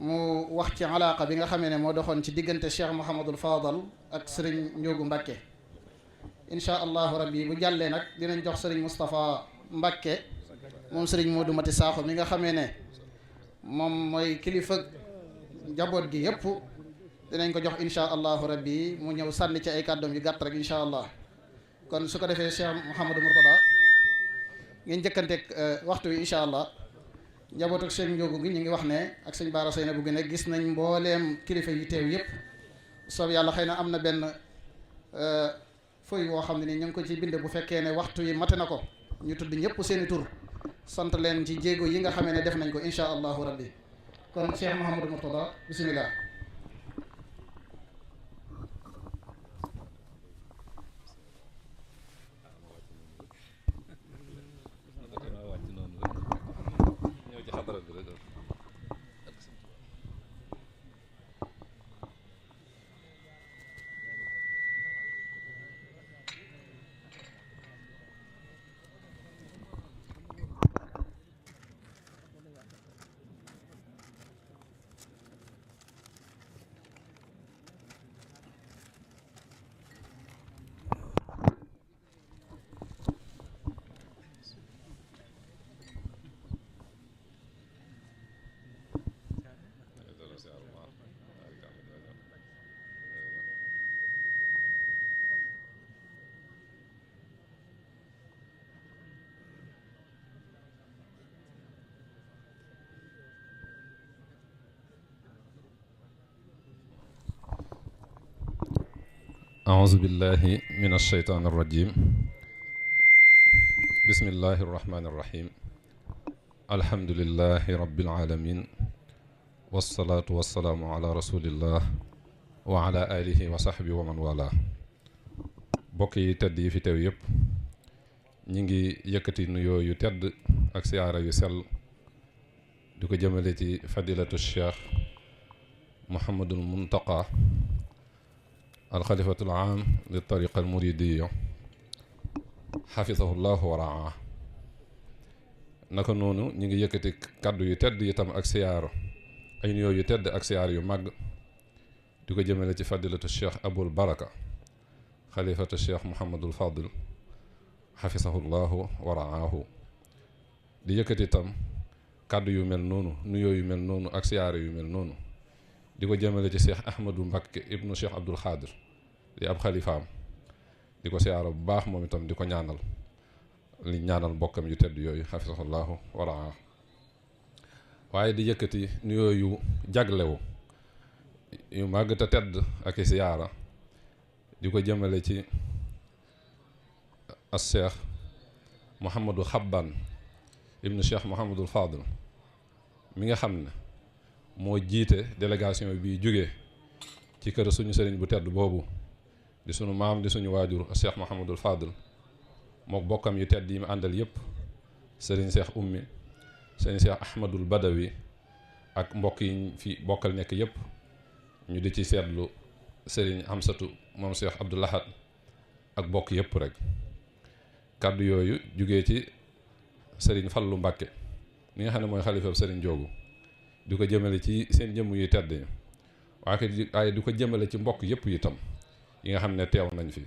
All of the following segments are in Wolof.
mu wax ci alaaqa bi nga xamee ne moo doxoon ci diggante Cheikh Mouhamadul Fadal ak sëriñ Njóogu Mbàkke. incha allahu rabbi bu jàllee nag dinañ jox sëriñ Moustapha Mbàkke moom sëriñ Modou Mati Sakho mi nga xamee ne moom mooy kilifa njaboot gi yëpp dinañ ko jox incha allahu rabbi mu ñëw sànni ci ay kàddoom yu gàtt rek incha allah. kon su ko defee Cheikh Mouhamadou Mourtada ngeen njëkkanteeg waxtu wi incha allah. njaboot ak sëñ Njóogu gi ñu ngi wax ne ak sëñ Baara Seyna bu gi ne gis nañ mbooleem kilifa yi teew yëpp soob yàlla xëy na am na benn feuille woo xam ne ni ñu ngi ko ci bind bu fekkee ne waxtu yi mate na ko ñu tudd ñëpp seeni tur sant leen ci jéego yi nga xamee ne def nañ ko insha allahu rabbi. kon Cheikh Mouhamadou Mourtada bismillah. أعوذ بالله من الشيطان الرجيم بسم الله الرحمن الرحيم الحمد لله رب العالمين والصلاة والسلام على رسول الله وعلى آله وصحبه ومن والاه bokk yi tedd yi fi teew yëpp ñi ngi yëkkati nuyoo yu tedd ak siyaara yu sell di ko jëmale ci fadilatu cheikh Mouhamadul Muntaqa alxalifatul aam li tariqa al muridiya xafisahu llahu wa raa. naka noonu ñu ngi yëkkati kàddu yu tedd itam ak siyaaro ay nuyoo yu tedd ak siyaar yu màgg di ko jëmale ci fadilatu cheikh abul baraka xalifatu cheikh Mouhamadul Fadil xafisahu llahu wa raahu. di yëkkati itam kàddu yu mel noonu nuyoo yu mel noonu ak siyaaro yu mel noonu di ko jëmale ci cheikh Ahmadou Mbakke ibnu cheikh Abdoul Xaadir di ab xalifaam di ko siyaara bu baax moom itam di ko ñaanal li ñaanal mbokkam yu tedd yooyu xafisahullahu wa raa. waaye di yëkkati nuyoo yu jaglewu yu màgg te tedd ak i siyaara di ko jëmale ci as cheikh Mouhamadou Xabban ibnu cheikh Mouhamadul Fadil mi nga xam ne moo jiite délégation bi jóge ci kër suñu sëriñ bu tedd boobu di suñu maam di suñu waajur Cheikh Mouhamadul Fadil mook bokkam yu tedd yi mu àndal yëpp sëriñ Cheikh Ummi sëriñ Cheikh Ahmadul Badawi ak mbokk yi fi bokkal nekk yëpp ñu di ci seetlu sëriñ Amsatu moom Cheikh Abdoul Ahad ak bokk yëpp rek. kàddu yooyu jógee ci sëriñ Fallu Mbàkke mi nga xam ne mooy xalifa sëriñ Njóogu di ko jëmale ci seen jëmm yu tedd yi waaye di ko jëmale ci mbokk yëpp itam yi nga xam ne teew nañ fi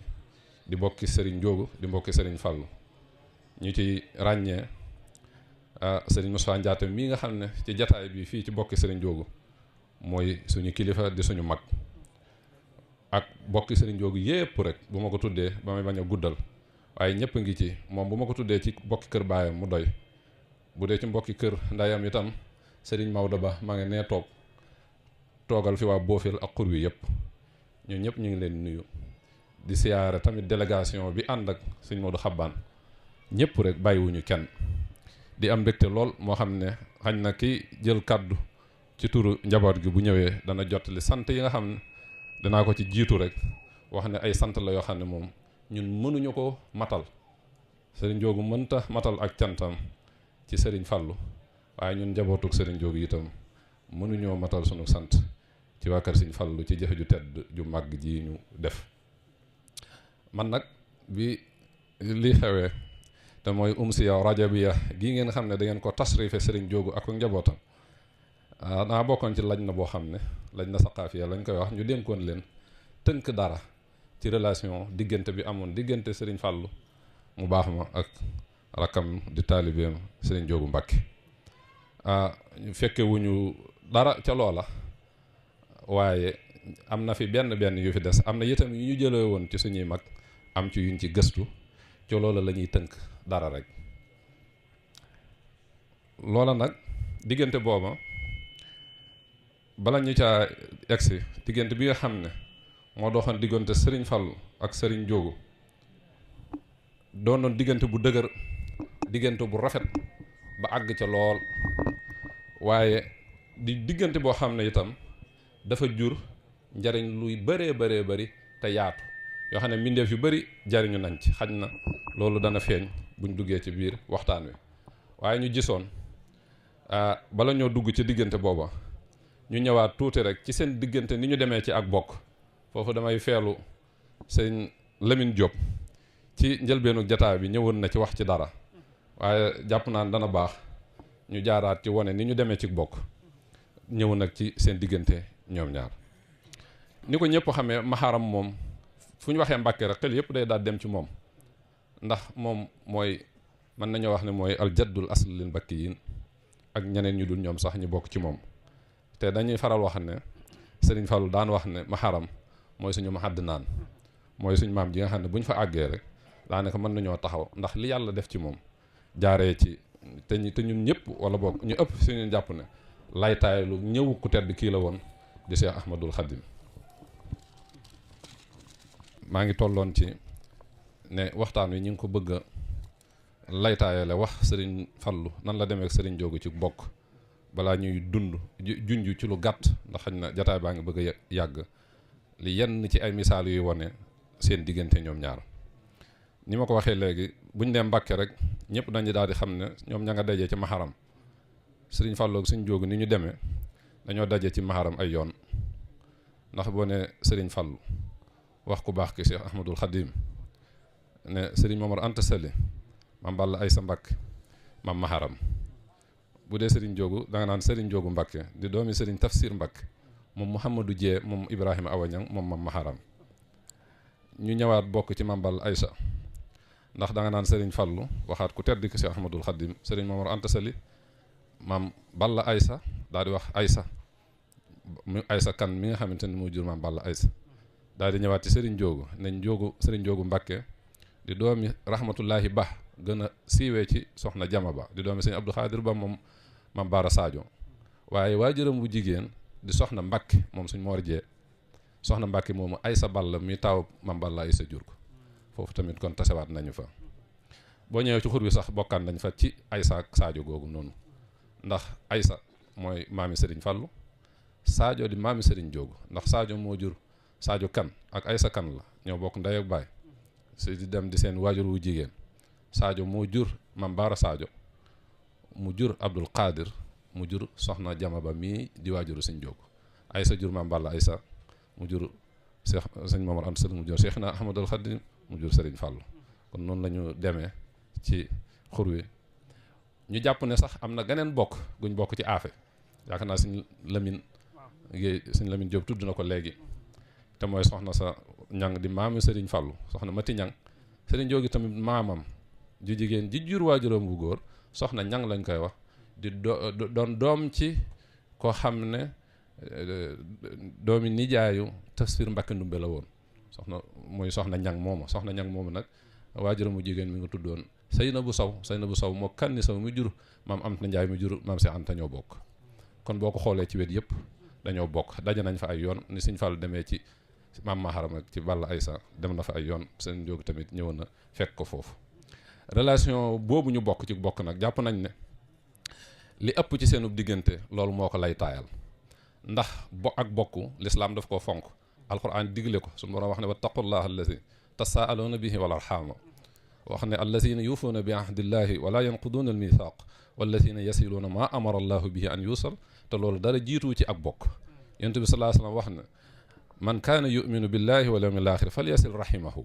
di mbokki sëriñ Njóogu di mbokki sëriñ Fallu ñu ci ràññee sëriñ Moussa Ndiaate mii nga xam ne ci jataay bi fii ci mbokki sëriñ Njóogu mooy suñu kilifa di suñu mag ak mbokki sëriñ Njóogu yépp rek bu ma ko tuddee ba may bañ a guddal waaye ñëpp a ngi ci moom bu ma ko tuddee ci mbokki kër baayam mu doy bu dee ci mbokki kër ndayam itam sëriñ Maodo Ba maa ngi nee toogal fi waa Boofil ak xur wi yëpp ñun ñëpp ñu ngi leen nuyu di siyaare tamit délégation bi ànd ak sëñ Modou Xabbaan ñëpp rek bàyyiwuñu kenn di am mbégte lool moo xam ne xañ na ki jël kàddu ci turu njaboot gi bu ñëwee dana jottali sant yi nga xam ne danaa ko ci jiitu rek wax ne ay sant la yoo xam ne moom ñun mënuñu ko matal sëriñ Njóogu mënta matal ak cantam ci sëriñ Fallu waaye ñun njabootuk sëriñ Njóogu itam mënuñoo matal sunu sant ci waa kër sëriñ Fallu ci jëfe ju tedd ju màgg ji ñu def. man nag bi li xewee te mooy umsiya rajabiya gii ngeen xam ne da ngeen ko tasrife sëriñ Njóogu ak njabootam naa bokkoon ci lañ na boo xam ne lañ na saqaafiya lañ koy wax, ñu dénkoon leen tënk dara ci relation diggante bi amoon diggante Serigne Fallou mu baax ma ak rakkam di taalibeem Serigne Joogu Mbàkke. ñu fekke wuñu dara ca loola, waaye am na fi benn yu fi des, am na itam yu ñu jëlee woon ci suñuy mag, am ci yuñ ci gëstu, ci loola la ñuy tënk dara rek. loola nag diggante booba bala ñu caa egsi, diggante bi nga xam ne moo doxoon diggante Serigne Fallou ak Serigne Joogu doonoon diggante bu dëgër, diggante bu rafet ba àgg ca lool, waaye di diggante boo xam ne itam dafa jur njariñ luy bëree bari te yaatu, yoo xam ne mbindeef yu bari jariñu nañ ci. xaj na loolu dana feeñ buñ duggee ci biir waxtaan wi, waaye ñu gisoon bala ñoo dugg ci diggante booba ñu ñëwaat tuuti rek ci seen diggante ni ñu demee ci ak bokk. foofu damay feelu sëñ Lamine Diop ci njëlbeenu jataay bi ñëwoon na ci wax ci dara, waaye jàpp naan dana baax ñu jaaraat ci wane ni ñu demee ci bokk, ñëw nag ci seen diggante ñoom ñaar. ni ko ñëpp xamee Maharam moom fu ñu waxee Mbàkke rek xel yëpp day daal dem ci moom, ndax moom mooy mën nañoo wax ne mooy aljaddul asl lil mbakkiyin ak ñeneen ñu dul ñoom sax ñu bokk ci moom. te dañuy faral wax ne Serigne Fallou daan wax ne Maharam mooy suñu maxadd naan, mooy suñu maam ji nga xam ne bu ñu fa àggee rek daanaka mën nañoo taxaw, ndax li yàlla def ci moom jaaree ci te ñun ñëpp wala boog ñu ëpp suñu jàpp ne laytaayalu ñëw ku tedd kii la woon di Cheikh Ahmadul Khadim. maa ngi tolloon ci ne waxtaan wi ñu ngi ko bëgg a laytaayale wax Serigne Fallou nan la demee ak Serigne Joogu ci bokk balaa ñuy dund junj ci lu gàtt, ndax xañ na jataay baa ngi bëgg a yàgg, li yenn ci ay misaal yuy wane seen diggante ñoom ñaar. ni ma ko waxee léegi buñ nee Mbàkke rek ñëpp dañu daal di xam ne ñoom ña nga dajee ci Maharam. Serigne Fallou ak Serigne Joogu ni ñu demee dañoo daje ci Maharam ay yoon, ndax boo ne Serigne Fallou wax ku baax ki Cheikh Ahmadul Khadim, ne Serigne Momar Anta Sali, Mam Balla Aysa Mbàkke, Mam Maharam. bu dee Serigne Joogu da nga naan Serigne Joogu Mbàkke di doomi Serigne Tafsir Mbàkke, moom Mouhamadou Dieye, moom Ibrahima Awañang, moom Mam Maharam. ñu ñëwaat bokk ci Mam Balla Aysa, ndax da nga naan Serigne Fallou waxaat ku tedd ki Cheikh Ahmadul Khadim, Serigne Momar Anta Sali, Mam Balla Aysa daal di wax Aysa mu Aysa kan mi nga xamante ni moo jur Mam Balla Aysa. daal di ñëwaat ci Serigne Joogu nañ Joogu Serigne Joogu Mbàkke di doomi rahmatullahi ba gën a siiwee ci soxna Jama Ba, di doomi Serigne Abdou Khadir Ba, moom Mam Baara Sadio. waaye waajuram bu jigéen di soxna Mbàkke moom suñ Moor Jee, soxna Mbàkke moomu Aysa Balla mi taw Mam Balla Aysa jur ko. foofu tamit kon tasewaat nañu fa. boo ñëwee ci xur wi sax bokkaan nañ fa ci Aysa ak Sadio googu noonu, ndax Aysa mooy maami Serigne Fallou, Sadio di maami Serigne Joogu, ndax Sadio moo jur Sadio kan ak Aysa kan la ñoo bokk ndey ak baay, si di dem di seen waajur wu jigéen. Sadio moo jur Mam Baara Sadio, mu jur Abdul Qadir, mu jur soxna Jama Ba mii di waajuru Serigne Joogu. Aysa jur Mam Balla Aysa, mu jur Cheikh Serigne Momar Anta Sali, mu jur Cheikhna Ahmadul Khadim, mu jur Serigne Fallou. kon noonu la ñu demee ci xur wi. ñu jàpp ne sax am na geneen bokk guñ bokk ci aafe, yaakaar naa Serigne Lamine Guèye, Serigne Lamine Diop tudd na ko léegi, te mooy soxna sa ñang di maamu Serigne Fallou, soxna Mati Ñang. Serigne Joogu tamit maamam ju jigéen ji jur waajuram bu góor soxna ñang lañ koy wax, di doon doom ci koo xam ne doomi nijaayu Tafsir Mbàkke Ndumbe la woon. soxna ñang moomu nag waajuram bu jigéen mi nga tuddoon Seynabu Saw moo kanni Saw mi jur maam Anta Njaay mi jur maam si Anta ñoo bokk. kon boo ko xoolee ci wet yëpp dañoo bokk, daje nañ fa ay yoon, ni Serigne Fallou demee ci Mam Maharam ak ci Balla Aysa dem na fa ay yoon. Serigne Joogu tamit ñëwoon na fekk ko foofu. relation boobu ñu bokk ci bokk nag jàpp nañ ne li ëpp ci seenu diggante loolu moo ko lay taayal, ndax ak bokku lislaam daf koo fonk. alquran digle ko suñu borom wax ne wattaqullaha allazi tasaaluuna bihi wal arxaama, wax ne allazina yuufuuna bi ahdillahi wala yanquduuna al mithaq wallazina yasiluuna ma amara allahu bihi an yusal. te loolu dara jiitu ci ak bokk. yonent bi sallallahu alayhi wa sallam wax ne man kaana yuminu billahi wal yawmil axir falyasil rahimahu.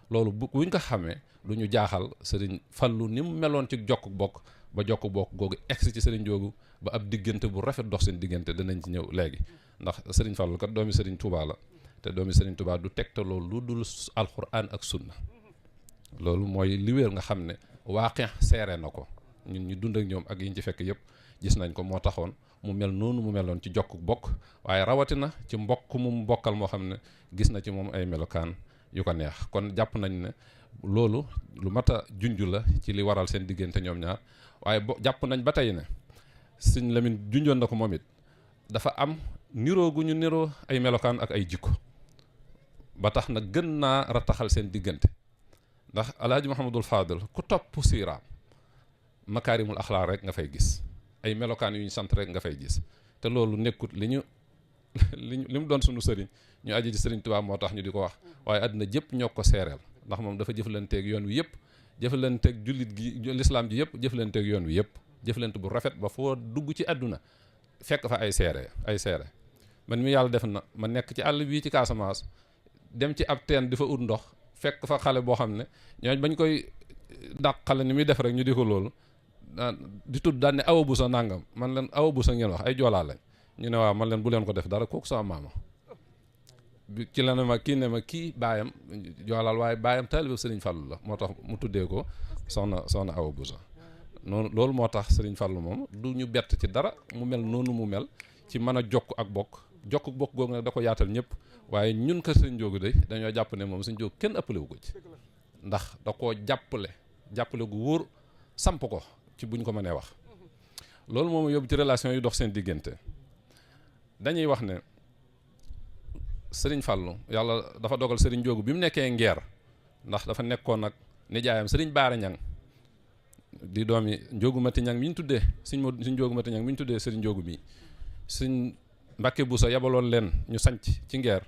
loolu buñ ko xamee du ñu jaaxal Serigne Fallou ni mu meloon ci jokk bokk ba jokk bokk googu egsi ci sëriñ Njoogu ba ab diggante bu rafet dox seen diggante danañ ci ñëw léegi ndax sëriñ Fallu kat doomi sëriñ Touba la te doomi sëriñ Touba du tegtaloo lu dul alxuraan ak sunna loolu mooy li wér nga xam ne waaqe seere na ko ñun ñu dund ak ñoom ak yiñ ci fekk yëpp gis nañ ko moo taxoon mu mel noonu mu meloon ci jokk bokk waaye rawatina ci mbokk mu bokkal moo xam ne gis na ci moom ay melokaan yu ko neex kon jàpp nañ ne loolu lu mat a junj la ci li waral seen diggante ñoom ñaar waaye jàpp nañ ba tey ne sëñ Lamin junjoon na ko moom it dafa am niroo gu ñu niroo ay melokaan ak ay jikko ba tax na gën naa rataxal seen diggante ndax alaaji Muhammadul Fadil ku topp siiraam makaarimul axlaaq rek nga fay gis ay melokaan yu ñu sant rek nga fay gis te loolu nekkut li mu doon sunu sëriñ ñu aji ci sëriñ Tuubaa moo tax ñu di ko wax waaye àddina jëpp ñoo ko seereel ndax moom dafa jëflanteeg yoon wi yëpp jëflanteeg jullit gi lislaam ji yëpp jëflanteeg yoon wi yëpp jëflante bu rafet ba foo dugg ci àdduna fekk fa ay seere man mi yàlla def na ma nekk ci àll bii ci Casamance dem ci ab teen di fa ut ndox fekk fa xale boo xam ne ñooñ bañ koy dàq xale ni muy def rek ñu di ko loolu di tudd daan ne awa bu sa nàngam man leen awa bu sa ngeen wax ay joolaa lañ ñu ne waaw man leen bu leen ko def dara kooku sama maama bi ci la ne ma kii baayam joolaal waaye baayam taalibe sëriñ Fallu la moo tax mu tuddee ko soxna awa bu sa noonu loolu moo tax sëriñ Fallu moom du ñu bett ci dara mu mel noonu mu mel ci mën a jokk ak bokk googu nag da ko yaatal ñëpp waaye ñun ko sëriñ Njoogu de dañoo jàpp ne moom sëriñ Njoogu kenn ëppale wu ko ci ndax da koo jàppale gu wóor samp ko ci buñ ko mënee wax loolu moom yóbbu ci relation yu dox seen diggante dañuy wax ne sëriñ Fallu yàlla dafa dogal sëriñ Njoogu bi mu nekkee Ngeer ndax dafa nekkoon nag nijaayam sëriñ Baara Ñang di doomi Njoogu Mati Ñang mi ñu tuddee suñ Njoogu Mati Ñang mi ñu tuddee sëriñ Njoogu mi suñ Mbàkke Buso yabaloon leen ñu sanc ci Ngeer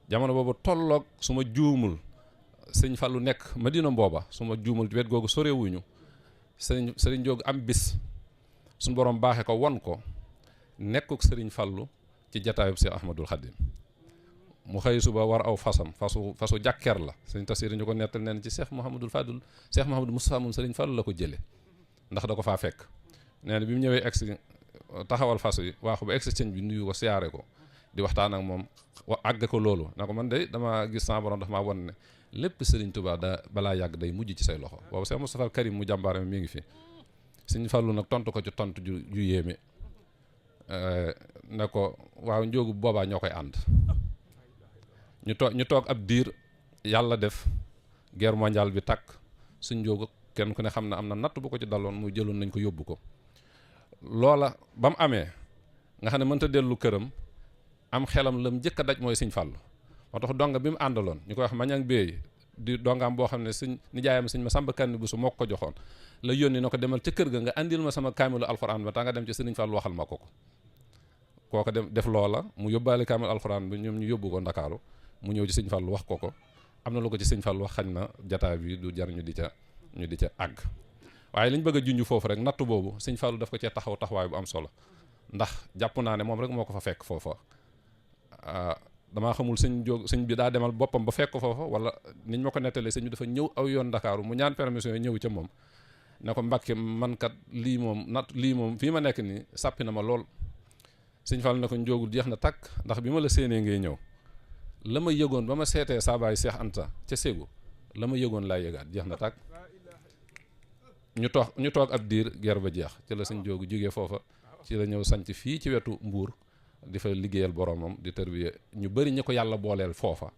jamono boobu tolloog su ma juumul sëriñ Fallu nekk Madina Mbooba su ma juumul wet googu sorewuñu sëriñ Njoogu am bis suñ borom baaxe ko won ko nekkuk sëriñ Fallu ci jataayub Seex Ahmadul Xadim mu xëy suba war aw fasu jàkkeer la sëriñ Tasiir ñu ko nettal neen ci Seex Muhammadul Fadul Seex Muhammadul Mustafaa moom sëriñ Fallu la ko jële ndax da ko faa fekk nee na bi mu ñëwee egsi taxawal fas yi waaxu ba egsi sëñ bi nuyu ko siyaare ko di waxtaan ak moom àgg ko loolu na ko man de dama gis sama borom dafa maa won ne lépp sëriñ Tuubaa balaa yàgg day mujj ci say loxo boobu Seex Mustafaa Karim mu jàmbaare mi ngi fi sëñ Fallu nag tontu ko ci tontu ju yéeme ne ko waaw Njoogu boobaa ñoo koy ànd ñu toog ab diir yàlla def guerre mondiale bi takk suñ Njoogu kenn ku ne xam ne am na natt bu ko ci daloon muy jëloon nañ ko yóbbu ko loola ba mu amee nga xam ne mënta dellu këram am xelam lam njëkk a daj mooy sëñ Fallu moo tax donga bi mu àndaloon ñu koy wax Mañang Beey di dongaam boo xam ne sëñ nijaayam sëñ ma Samba Kanni bu su moo ko joxoon la yónni na ko demal ca kër ga nga andil ma sama kaamilu alxuraan ba taa nga dem ci sëriñ Fallu waxal ma ko kooko dem def loola mu yóbbaale kaamilu alxuraan bi ñoom ñu yóbbu ko Ndakaaru mu ñëw ci sëñ Fallu wax ko am na lu ko ci sëñ Fallu wax xañ na jataay bi du jar ñu di ca àgg waaye liñ bëgg a junj foofu rek nattu boobu sëñ Fallu daf ko cee taxawaay bu am solo ndax jàpp naa ne moom rek moo ko fa fekk foofa damaa xamul sëñ bi daa demal boppam ba fekk ko foofa wala niñ ma ko nettalee sëñ bi dafa ñëw aw yoon Ndakaaru mu ñaan permission ñëw ca moom ne ko Mbàkke man kat lii moom fii ma nekk nii sàppi na ma lool sëñ Fallu ne ko Njoogu jeex na tàkk ndax bi ma la séenee ngay ñëw la ma yëgoon ba ma seetee saabaay Seex Anta ca Ségou la ma yëgoon laa yëgaat jeex na tàkk ñu toog ab diir guerre ba jeex ci la sëñ Njoogu jógee foofa ci la ñëw sanc fii ci wetu Mbuur di fa liggéeyal boromam di tërbiye ñu bëri ñi ko yàlla booleel foofa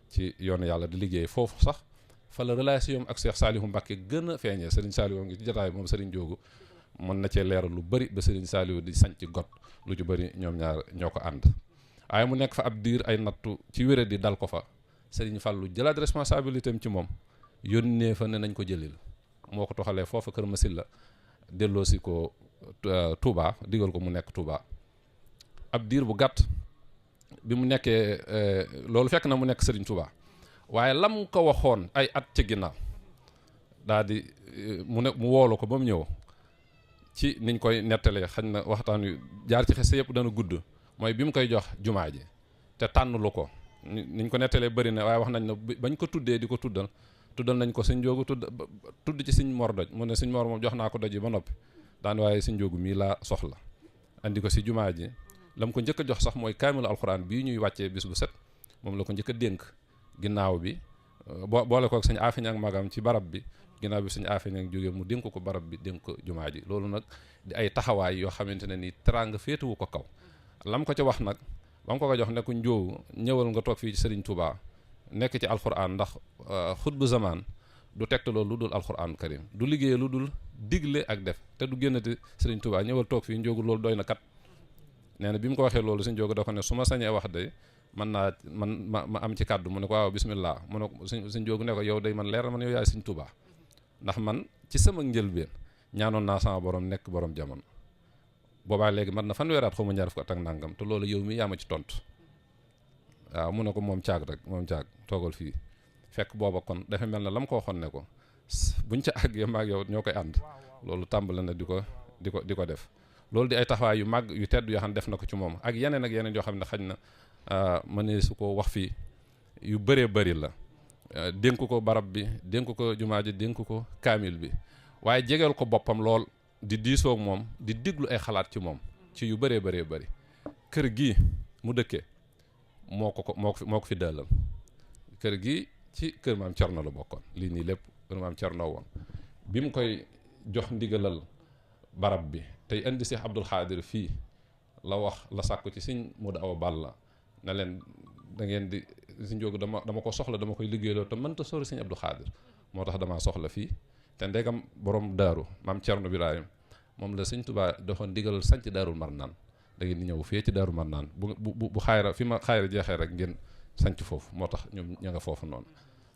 ci yoonu yàlla di liggéey foofu sax fa la relation ak Cheikh Saalihu Mbàkke gën a feeñee Serigne Saalihu ngi ci jotaay moom Serigne Njoogu mën na cee leeral lu bëri ba Serigne Saalihu di sanc got lu ci bëri ñoom ñaar ñoo ko ànd waaye mu nekk fa ab diir ay nattu ci wéré di dal ko fa Serigne Fallu jëlaat responsabilité am ci moom yónnee fa ne nañ ko jëlil moo ko toxalee foofa Kër Masilla delloosi ko Touba digal ko mu nekk Touba ab diir bu gàtt bi mu nekkee loolu fekk na mu nekk Serigne Touba waaye lam ko waxoon ay at ci ginnaaw daal di mu woolu ko ba mu ñëw ci niñ koy nettalee xañ na waxtaan wi jaar ci xese yëpp dana gudd mooy bi mu koy jox jumaa ji te tànn lu ko niñ ko nettalee bëri na waaye wax nañ ne bañ ko tuddee di ko tuddal tuddal nañ ko sëñ Njoogu tudd ci sëñ Mor Doj mu ne sëñ Mor moom jox naa ko doj yi ba noppi daan waaye sëñ Njoogu mii laa soxla andi ko si jumaa ji lam ko njëkk a jox sax mooy kaamilu alxuraan bii ñuy wàccee bis bu set moom la ko njëkk a dénk ginnaaw bi boole kook sëñ Afiñ ak magam ci barab bi ginnaaw bi sëñ Afiñ ak jógee mu dénk ko barab bi dénk ko jumaa ji loolu nag di ay taxawaay yoo xamante ne nii teraanga féetewu ko kaw lam ko ca wax nag ba mu ko jox ne ko Njoogu ñëwal nga toog fii ci Serigne Touba nekk ci alxuraan ndax xutbu zaman du tegtaloo lu dul alxuraan karim du liggéey lu dul digle ak def te du génnati Serigne Touba ñëwal toog fii Njoogu loolu doy na kat nee na bi mu ko waxee loolu sëñ Njoogu da ko ne su ma sañee wax de man ma am ci kàddu mu ne ko waaw bismillah mu ne ko sëñ Njoogu ne ko yow day man leer na man yow yaay Serigne Touba ndax man ci sama njëlbeen ñaanoon naa sama borom nekk borom jamono boobaa léegi man na fanweeraat xaw ma ñaar fukk ak nangam te loolu yow mi yaa ma ci tontu waaw mu ne ko moom caag rek moom caag toogal fii fekk booba kon dafa mel na la mu ko waxoon ne ko buñ ca àggee maag yow ñoo koy ànd loolu tàmbale na di ko def loolu di ay taxawaay yu màgg yu tedd yoo xam ne def na ko ci moom ak yeneen yoo xam ne xañ na mënee su ko wax fii yu bëree bëri la dénk ko barab bi dénk ko jumaa ji dénk ko kaamil bi waaye jegeel ko boppam lool di diisoo ak moom di diglu ay xalaat ci moom ci yu bëree bëri kër gi mu dëkkee moo ko fi dellal kër gi ci kër maam Cerno la bokkoon lii nii lépp kër maam Cerno woon bi mu koy jox ndigalal barab bi tey indi Cheikh Abdoul Khadir fii la wax la sàkku ci sëñ Modou Awa Balla na leen da ngeen di sëñ Njoogu dama ko soxla dama koy liggéeyloo te mënta sori sëñ Abdoul Khadir moo tax damaa soxla fii te ndegam borom daaru maam Cerno Birahim moom la sëñ Tuubaa doxoon ndigalal sanc daarul Marnaan da ngeen di ñëw fii ci daaru Marnaan bu xayra fi ma xayra jeexee rek ngeen sanc foofu moo tax ñoom ña nga foofu noonu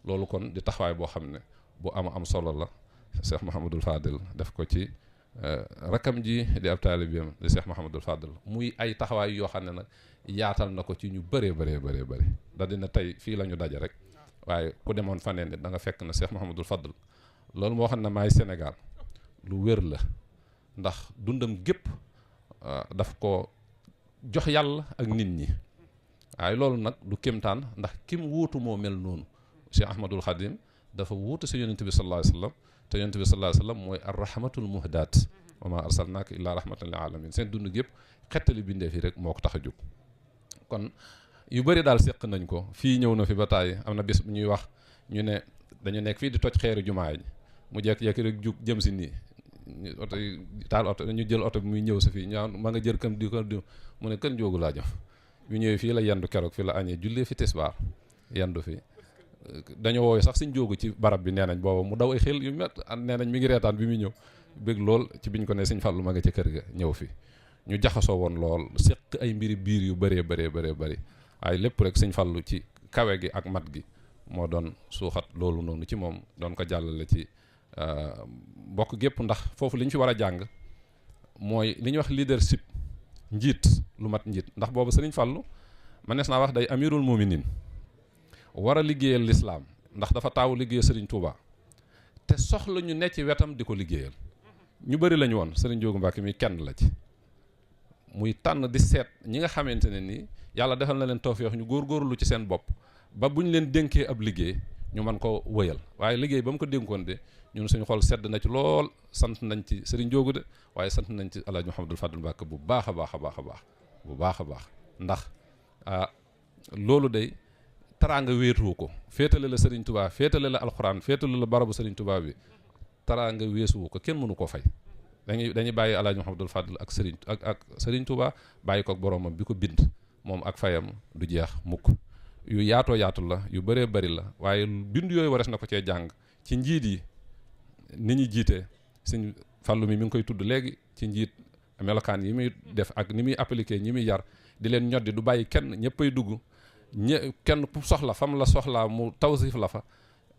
loolu kon di taxawaay boo xam ne bu am solo la Cheikh Mouhamadul Fadil def ko ci rakam ji di ab taalibeem di Cheikh Mouhamadul Fadil muy ay taxawaay yoo xam ne nag yaatal na ko ci ñu bëree da dina tey fii la ñu daje rek waaye ku demoon faneen da nga fekk na Cheikh Mouhamadul Fadil loolu moo xam ne maay Sénégal lu wér la ndax dundam gépp daf ko jox yàlla ak nit ñi waaye loolu nag du kéemtaan ndax kim wuutu moo mel noonu Cheikh Ahmadul Khadim dafa wuutu si yonent bi sallallahu alayhi wa sallam te yonent bi sallallahu alayhi wa sallam mooy ar-rahmatul muhdaat wa ma arsalnaaka illaa rahmatan lil alamin seen dund gépp xettali bindeef yi rek moo ko tax a jóg kon yu bëri daal seq nañ ko fii ñëw na fi ba tàyyi am na bis bu ñuy wax ñu ne dañu nekk fii di toj xeeru jumaa ji mu jekk-jekki rek jug jëm si nii oto yi taal oto ñu jël oto bi muy ñëw si fii ñaa ma nga jël kam di ko di mu ne kën Njoogu laa jëf bu ñëwee fii la yendu keroog fii la añee jullee fi tisbaar yendu fi dañoo woowe sax Sëñ Njoogu ci barab bi nee nañ booba mu daw ay xel yu met nee nañ mi ngi reetaan bi muy ñëw bëgg lool ci biñ ko ne Sëñ Fallu ma nga ci kër ga ñëw fi ñu jaxasoo woon lool seq ay mbiri biir yu bëree bëri waaye lépp rek Sëñ Fallu ci kawe gi ak mat gi moo doon suuxat loolu noonu ci moom doon ko jàllale ci mbokk gépp ndax foofu li ñu fi war a jàng mooy li ñuy wax leadership njiit lu mat njiit ndax boobu Sëriñ Fallu manees naa wax day amirul muminin war a liggéeyal lislaam ndax dafa taawu liggéeyal Sëriñ Tuuba te soxla ñu ne ci wetam di ko liggéeyal ñu bëri lañu woon Sëriñ Njoogu Mbàkke mi kenn la ci muy tànn di seet ñi nga xamante ne nii yàlla defal na leen tawfeex ñu góorgóorlu ci seen bopp ba bu ñu leen dénkee ab liggéey ñu mën ko wëyal waaye liggéey ba mu ko dénkoon de ñun suñu xol sedd na ci lool sant nañ ci Sëriñ Njoogu de waaye sant nañ ci Alaaji Mouhamadul Fadil Mbàkke bu baax a baax ndax loolu day taraanga wéetuwu ko féetale la Sëriñ Tuubaa féetale la alxuraan féetale la barabu Sëriñ Tuubaa bi taraanga weesuwu ko kenn mënu ko fay dañuy bàyyi Alaaji Mouhamadul Fadil ak Sëriñ Tuubaa bàyyi ko ak boromam bi ko bind moom ak fayam du jeex mukk yu yaatoo yaatu la yu bëree bëri la waaye bind yooyu warees na ko cee jàng ci njiit yi ni ñuy jiite Sëñ Fallu mi ngi koy tudd léegi ci njiit melokaan yi muy def ak ni muy appliqué ñi muy yar di leen ñoddi du bàyyi kenn ñëppay dugg kenn ku soxla fam la soxlaa mu tawsif la fa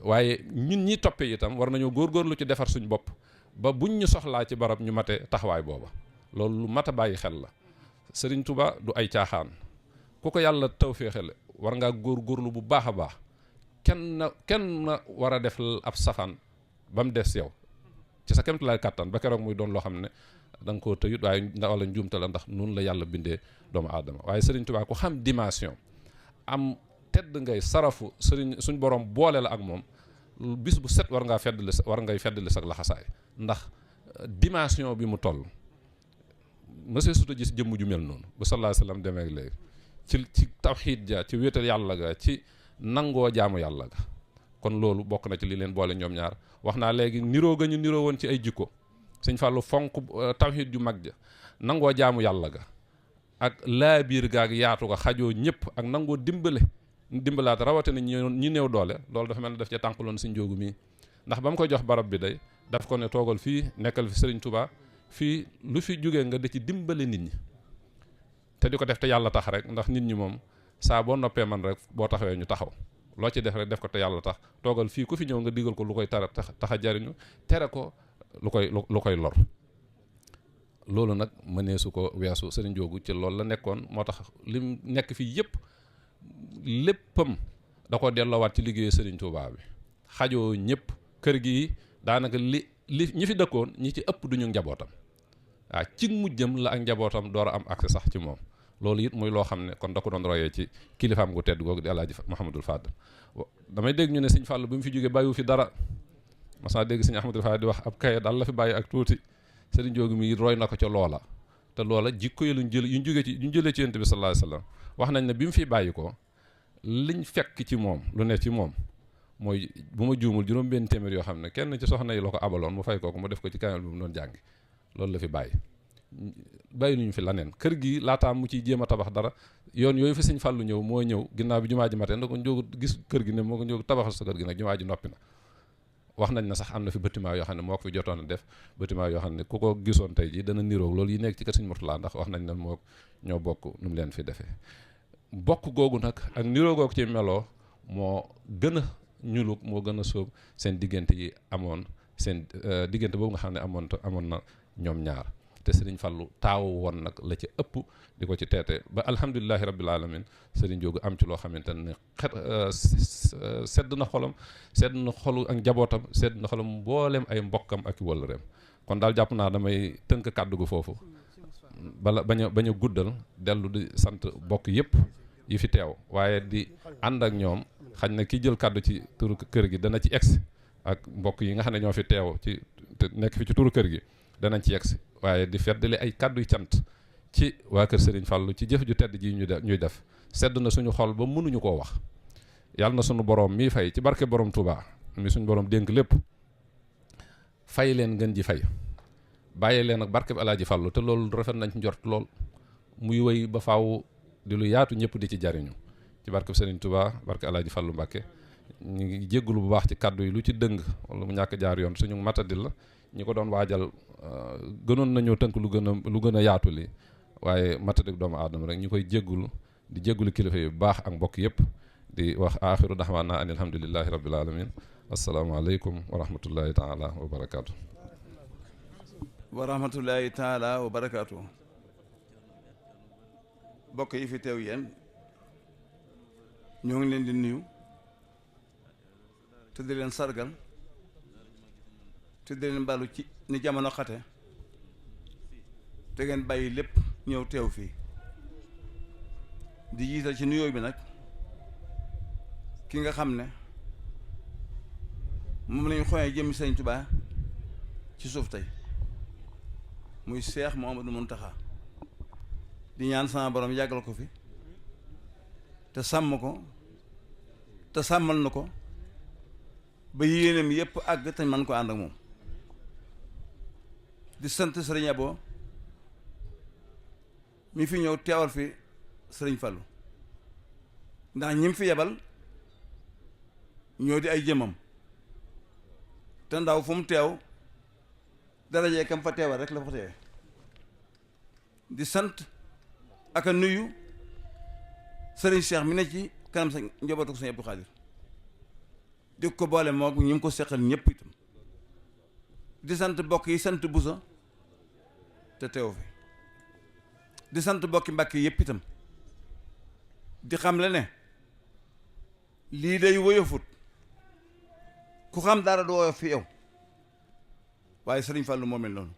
waaye ñun ñi toppee itam war nañoo góorgóorlu ci defar suñ bopp ba buñ ñu soxlaa ci barab ñu mate taxawaay booba loolu lu mat a bàyyi xel la Sëriñ Tuubaa du ay caaxaan ku ko yàlla tawféexale war ngaa góorgóorlu bu baax a baax kenn war a def ab safaan ba mu des yow ci sa kéemtalaay kàttan ba keroog muy doon loo xam ne da nga koo tëyut waaye wala njuumte la ndax noonu la yàlla bindee doomu aadama waaye Sëriñ Tuubaa ku xam dimension am tedd ngay sarafu suñ borom boole la ak moom bis bu set war ngay feddali sa laxasaay ndax dimension bi mu toll monsieur suta gis jëmm ju mel noonu bu sallallahu alayhi wasallam demee ak léegi ci tawxiid ja ci wéetal yàlla ga ci nangoo jaamu yàlla ga kon loolu bokk na ci li leen boole ñoom ñaar wax naa léegi niroo ga ñu niroo woon ci ay jikko sëñ Fallou fonk tawxiid ju mag ja nangoo jaamu yàlla ga ak laabiir ga ak yaatu ga xajoo ñëpp ak nangoo dimbalaat rawatina ñi néew doole loolu dafa mel ne daf ca tànqaloon sëñ Njóogu mii ndax ba mu ko jox barab bi day daf ko ne toogal fii nekkal fi Sëriñ Tuubaa fii lu fi jógee nga di ci dimbale nit ñi te di ko def te yàlla tax rek ndax nit ñi moom saa boo noppee man rek boo taxawee ñu taxaw loo ci def rek def ko te yàlla tax toogal fii ku fi ñëw nga digal ko lu koy tax a jariñu tere ko lu koy lor loolu nag mëneesu ko weesu Sëriñ Njóogu ci loolu la nekkoon moo tax lim nekk fii yëpp léppam da ko delloowaat ci liggéeyu Sëriñ Tuubaa bi xajoo ñëpp kër gi daanaka li ñi fi dëkkoon ñi ci ëpp duñu njabootam waaw ci mujjam la ak njabootam door a am accès sax ci moom loolu it muy loo xam ne kon da ko doon royee ci kilifaam gu tedd googu di Alaaji Mouhamadul Fadal damay dégg ñu ne sëñ Fàllu bi mu fi jógee bàyyiwu fi dara mas naa dégg sëñ Ahmadul Fadal di wax ab kaye daal la fi bàyyi ak tuuti Sëriñ Njóogu mi roy na ko ca loola te loola jikko yi yuñ jëlee ci Yonent bi sallallahu alayhi wasallam wax nañ ne bi mu fi bàyyi ko liñ fekk ci moom lu ne ci moom mooy bu ma juumul juróom-benn téeméer yoo xam ne kenn ci soxna yi la ko abaloon mu fay kooku mu def ko ci kaamil bi mu doon jàngi loolu la fi bàyyi nuñu fi laneen kër gi laataa mu ciy jéem a tabax dara yoon yooyu fi sëñ Fàllu ñëw moo ñëw ginnaaw bi jumaa ji matee nda ko Njóogu gis kër gi ne moo ko Njóogu tabaxal sa kër gi nag jumaa ji noppi na wax nañ na sax am na fi bâtiment yoo xam ne moo ko fi jotoon a def bâtiment yoo xam ne ku ko gisoon tey ji dana niroog loolu yi nekk ci kër sëñ Murtala ndax wax nañ ne moo ñoo bokk nu mu leen fi defee bokk googu nag ak niroo googu ci meloo moo gën a ñulug moo gën a sóob seen diggante yi amoon seen diggante boobu nga xam ne amoon na ñoom ñaar te Sëriñ Fallu taawu woon nag la ci ëpp di ko ci teete ba alhamdulilahi rabbil alamin Sëriñ Njóogu am ci loo xamante ne sedd na xolam sedd na xolu ak njabootam sedd na xolam mbooleem ay mbokkam ak wëllëreem kon daal jàpp naa damay tënk kàddu gu foofu bala bañ a guddal dellu di sant bokk yëpp yi fi teew waaye di ànd ak ñoom xañ na ki jël kàddu ci turu kër gi dana ci egsi ak mbokk yi nga xam ne ñoo fi teew ci te nekk fi ci turu kër gi danañ ci egsi waaye di feddali ay kàddu yu cant ci waa kër Serigne Fallou ci jëf ju tedd ji ñuy def sedd na suñu xol ba mënuñu koo wax yàlla na suñu borom mii fay ci barke borom Touba mi suñu borom dénk lépp fay leen ngeen ji fay bàyyi leen ak barke bi Alaaji Fallou te loolu rafet nañ ci njort lool muy wéy ba faaw di lu yaatu ñëpp di ci jariñu ci barke bi Serigne Touba barke Alaaji Fallou Mbàkke ñu ngi jéggulu bu baax ci kàddu yi lu ci dëng wala mu ñàkk jaar yoon suñu matadi la ñi ko doon waajal gënoon nañoo tënk lu gën a yaatu li waaye matadik doomu aadama rek ñu koy jéggulu di jéggulu kilifa yi bu baax ak mbokk yëpp di wax aaxiru daxwaana an alhamdulillahi rabbil alamin asalaamaaleykum wa rahmatullahi taala wa barakaatu wa rahmatullahi taala wa barakaatu mbokk yi fi teew yéen ñoo ngi leen di nuyu te di leen sargal te di leen balu ci ni jamono xate te ngeen bàyyi lépp ñëw teew fii di jiital ci nuyoo bi nag ki nga xam ne moom lañu xoolee jëmmi Sëriñ Tuubaa ci suuf tey muy Seex Muhammadu Muntaxa di ñaan sama borom yàggal ko fi te sàmm ko te sàmmal na ko ba yéeneem yépp àgg te man ko ànd ak moom di sant Sëriñ Abo mi fi ñëw teewal fi Sëriñ Fallu ndax ñim fi yebal ñoo di ay jëmam te ndaw fu mu teew darajee kam fa teewal rek la fa teewe di sant ak a nuyu Sëriñ Cheikh mi ne ci kanam sa njabootu ko Sëriñ Abdou Khadir di ko boole moog ñi mu ko seqal ñëpp itam di sant bokk yi sant Buso te teew fi di sant bokki Mbàkke yëpp itam di xam le ne lii day woyofut ku xam dara du woyof fi yow waaye Sëriñ Fallu moo mel noonu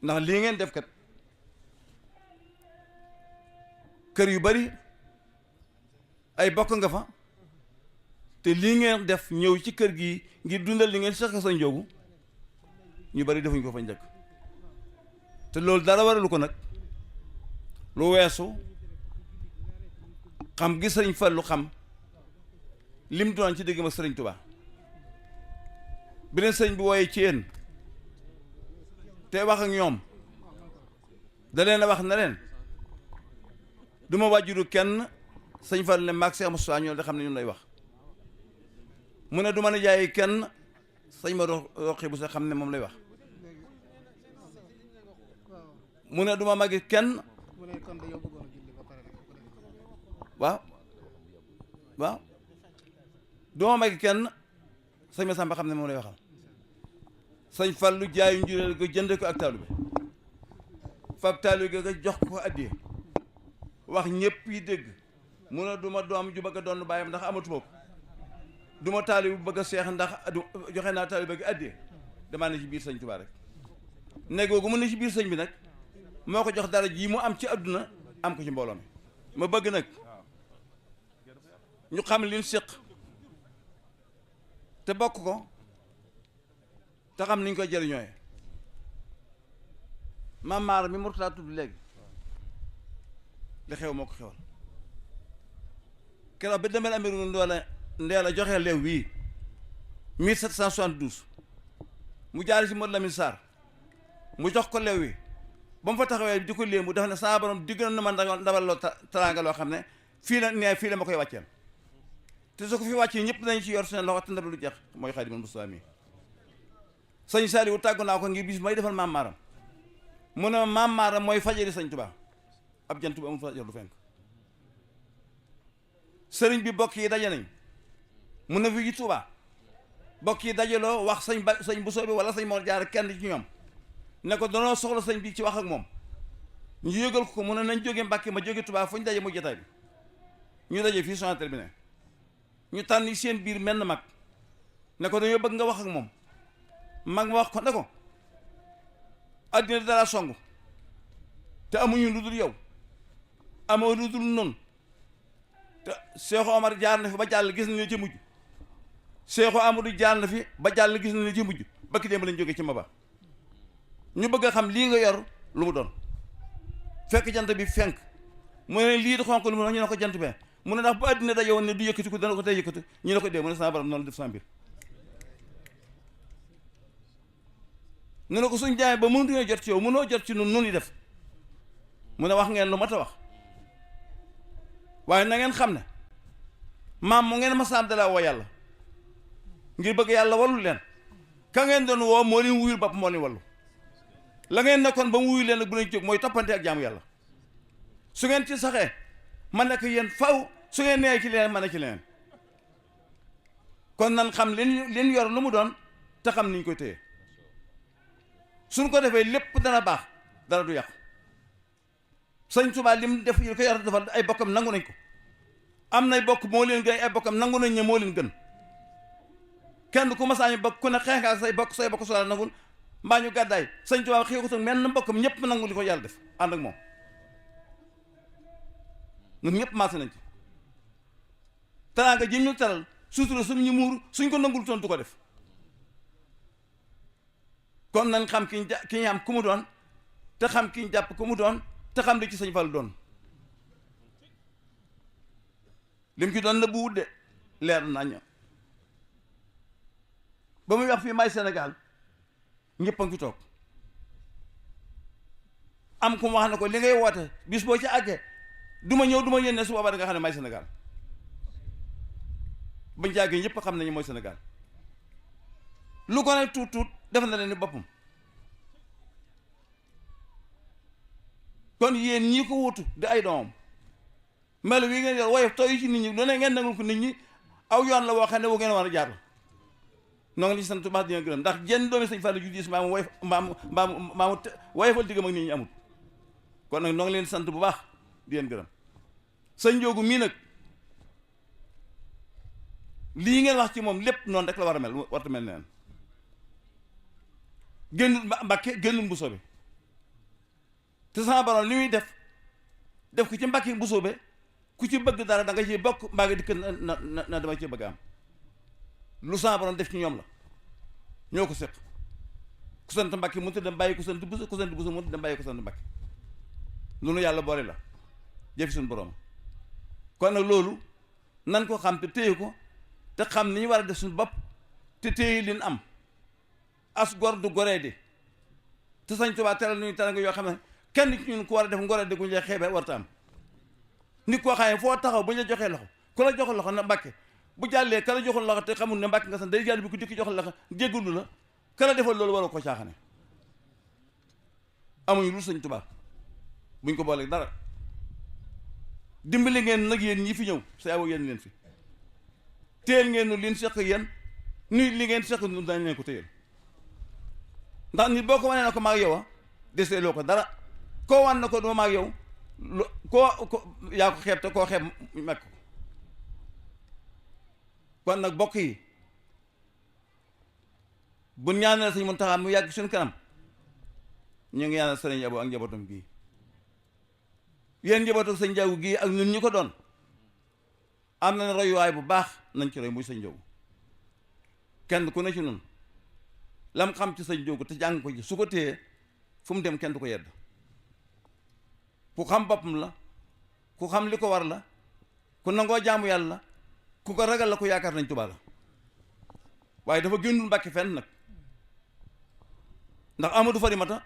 ndax lii ngeen def kat kër yu bari ay bokk nga fa te lii ngeen def ñëw ci kër gi ngir dundal li ngeen sax sëñ Njóogu ñu bari defuñ ko fa njëkk te loolu dara waralu ko nag lu weesu xam gi sëriñ Fallu xam lim doon ci digg ma sëriñ Tuubaa beneen sëriñ bi wooye ci yéen te wax ak ñoom da leen a wax na leen du ma wàjjuru kenn sëñ Fallu ne maag Seex Mustafaa ñoo da xam ne ñun lay wax mu ne du ma ne jaayi kenn sëñ ma roqi bu sa xam ne moom lay wax mu ne du ma magi kenn waaw waaw du ma magi kenn sëñ ma Samba xam ne moom lay waxal sëñ Fallu jaayu njureel ko jënd ko ak taalibe fab taalibe ga jox ko addiya wax ñëpp yi dégg mu ne du ma doom ju bëgg a doon bàyyam ndax amatuma ko du ma taalibe bu bëgg a seex ndax joxe naa taalibe gi addiya damaa ne ci biir sëñ Tuubaa rek ne googu mu ne ci biir sëñ bi nag moo ko jox dara ji mu am ci àdduna am ko ci mbooloo mi ma bëgg nag ñu xam liñ séq te bokk ko te xam niñ koy jëriñooye Maam Maara mi Murtada tudd léegi li xew moo ko xewal keroog bi demee Amérique ndee la joxee leew wii 1772 mu jaari si Modou Lamine Sarr mu jox ko leew wi ba mu fa taxawee di ko léemu dafa ne saa borom digg na ma ndabal loo teraanga loo xam ne fii la ma koy wàcceel te su ko fi wàccee ñëpp nañ ci yor seen loxo te ndab lu jeex mooy Xaadimal Mustafaa mi sëñ Saaliwu tàggu naa ko ngir bis may defal Maam Maaram mu ne Maam Maaram mooy fajari sëñ Tuubaa ab jant bu amul fajar du fenk sëriñ bi bokk yi daje nañ mu ne fi ci Tuubaa bokk yi dajaloo wax sëñ bu soobi wala sëñ Mor Jaara kenn ci ñoom ne ko danoo soxla sëñ bi ci wax ak moom ñu yëgal ko mu ne nañ jóge Mbàkke ma jóge Tuubaa fu ñu daje mu jotaay bi ñu daje fii Sonatel bi ne ñu tànn seen biir menn mag ne ko dañoo bëgg nga wax ak moom mag ma wax ko ne ko addina dara song te amuñu lu dul yow amoo lu dul noonu te Seexu Omar jaar na fi ba jàll gis nañu ci mujj Seexu Amadou jaar na fi ba jàll gis nañu ci mujj bakki démb lañ jóge ci Maba ñu bëgg a xam lii nga yor lu mu doon fekk jant bi fenk mu ne lii di xonq lu mu ñu ne ko jant bee mu ne ndax bu àddina daje woon ne du yëkkati ko dana ko tey yëkkati ñu ne ko dee mu ne sama borom noonu def sama mbir ne na ko suñ jaay ba mënutuñoo jot ci yow mënoo jot ci nun nun yi def mu ne wax ngeen lu mat a wax waaye na ngeen xam ne maam mu ngeen masaam dala woo yàlla ngir bëgg yàlla wallu leen ka ngeen doon woo moo leen wuyul bopp moo leen wallu la ngeen nekkoon ba mu wuyu leen nag bu leen jóg mooy toppante ak jaamu yàlla su ngeen ci saxee man nekk yéen faw su ngeen nee ci leen man ne ci leneen kon nan xam leen yor lu mu doon te xam niñ koy téye suñ ko defee lépp dana baax dara du yàqu sëñ Tuubaa lim def yi ko yor defal ay bokkam nangu nañ ko am nay bokk moo leen gën ay bokkam nangu nañ ne moo leen gën kenn ku masaañu bokk ku ne xeex nga say bokk soxla nangul mbaa ñu gàddaay sëñ Tuubaa xëy ko toon menn mbokkam ñëpp nangu li ko yàlla def ànd ak moom ñun ñëpp maase nañ ci teraanga ji ñu teral sutura suñu muur suñ ko nangul toon du ko def kon nañ xam ki ñu am ku mu doon te xam ki ñu jàpp ku mu doon te xam li ci sëñ Fallu doon lim ci doon na bu wudde leer nañ ba muy wax fii may Sénégal ñëpp a ngi fi toog am ku mu wax ne ko li ngay woote bis boo ci àggee du ma ñëw du ma yéene su boobaa da nga xam ne may Sénégal bañ ci àggee ñëpp xam nañu mooy Sénégal lu ko ne tuut tuut def na leen ni boppam kon yéen ñii ko wutu di ay doomam melo wi ngeen yor woyof tooy ci nit ñi lu ne ngeen nangul ko nit ñi aw yoon la woo xam ne wu ngeen war a jaar la noo ngi li sant baax dina gërëm ndax jenn doomi sëñ Fallu ju diis maamu woyof maamu woyofal diggam ak nit ñi amul kon nag noo ngi leen sant bu baax di leen gërëm sëñ Njoogu mii nag lii ngeen wax ci moom lépp noonu rek la war a mel warta mel neen génnul Mbàkke génnul Mbusoo bi te sama borom li muy def ko ci Mbàkke Mbusoo be ku ci bëgg dara da nga ci bokk mbaa nga dikk na dama ci bëgg am lu sa borom def ci ñoom la ñoo ko séq ku sant Mbàkke mënut a dem bàyyi ku sant Buso ku sant Buso mënut a dem bàyyi ku sant Mbàkke lu nu yàlla boole la jëfi suñu borom kon nag loolu nan ko xam te téye ko te xam ni ñu war a def suñu bopp te téye liñ am as gor du goree di te Sëñ Tuubaa teral nañu teral nga yoo xam ne kenn ci ñun ku war a def ngoree di gu ñu xeebe warta am nit koo xam ne foo taxaw bu ñu la joxee loxo ku la joxul loxo na Mbàkke bu jàllee ka la joxul loxo te xamul ne Mbàkke nga sant day jàll bi ku dikk joxul loxo jéggulu la ka la defal loolu waroo ko caaxane amuñu lu Sëñ Tuubaa buñ ko booleeg dara dimbali ngeen nag yéen ñi fi ñëw sa yawo yéen leen fi téyel ngeen nu liñ seq yéen nuy li ngeen seq nu dañ leen ko téyel ndax nit boo ko wanee na ko maag yow a desee loo ko dara koo wan na ko duma maag yow koo yaa ko xeeb te koo xeeb mekk ko kon nag bokk yi bu ñaanal Sëñ Muntaxa mu yàgg suñu kanam ñu ngi ñaanal Sëriñ Abo ak njabootam gii yéen njabootu Sëñ Njagu gii ak ñun ñu ko doon am na royuwaay bu baax nañ ci roy muy Sëñ Njagu kenn ku ne ci nun lam xam ci Sëñ Njagu te jàng ko ci su ko téyee fu mu dem kenn du ko yedd ku xam boppam la ku xam li ko war la ku nangoo jaamu yàlla ku ko ragal la ku yaakaar nañ Tuubaa la waaye dafa génnul Mbàkke fenn nag ndax Amadou Farimata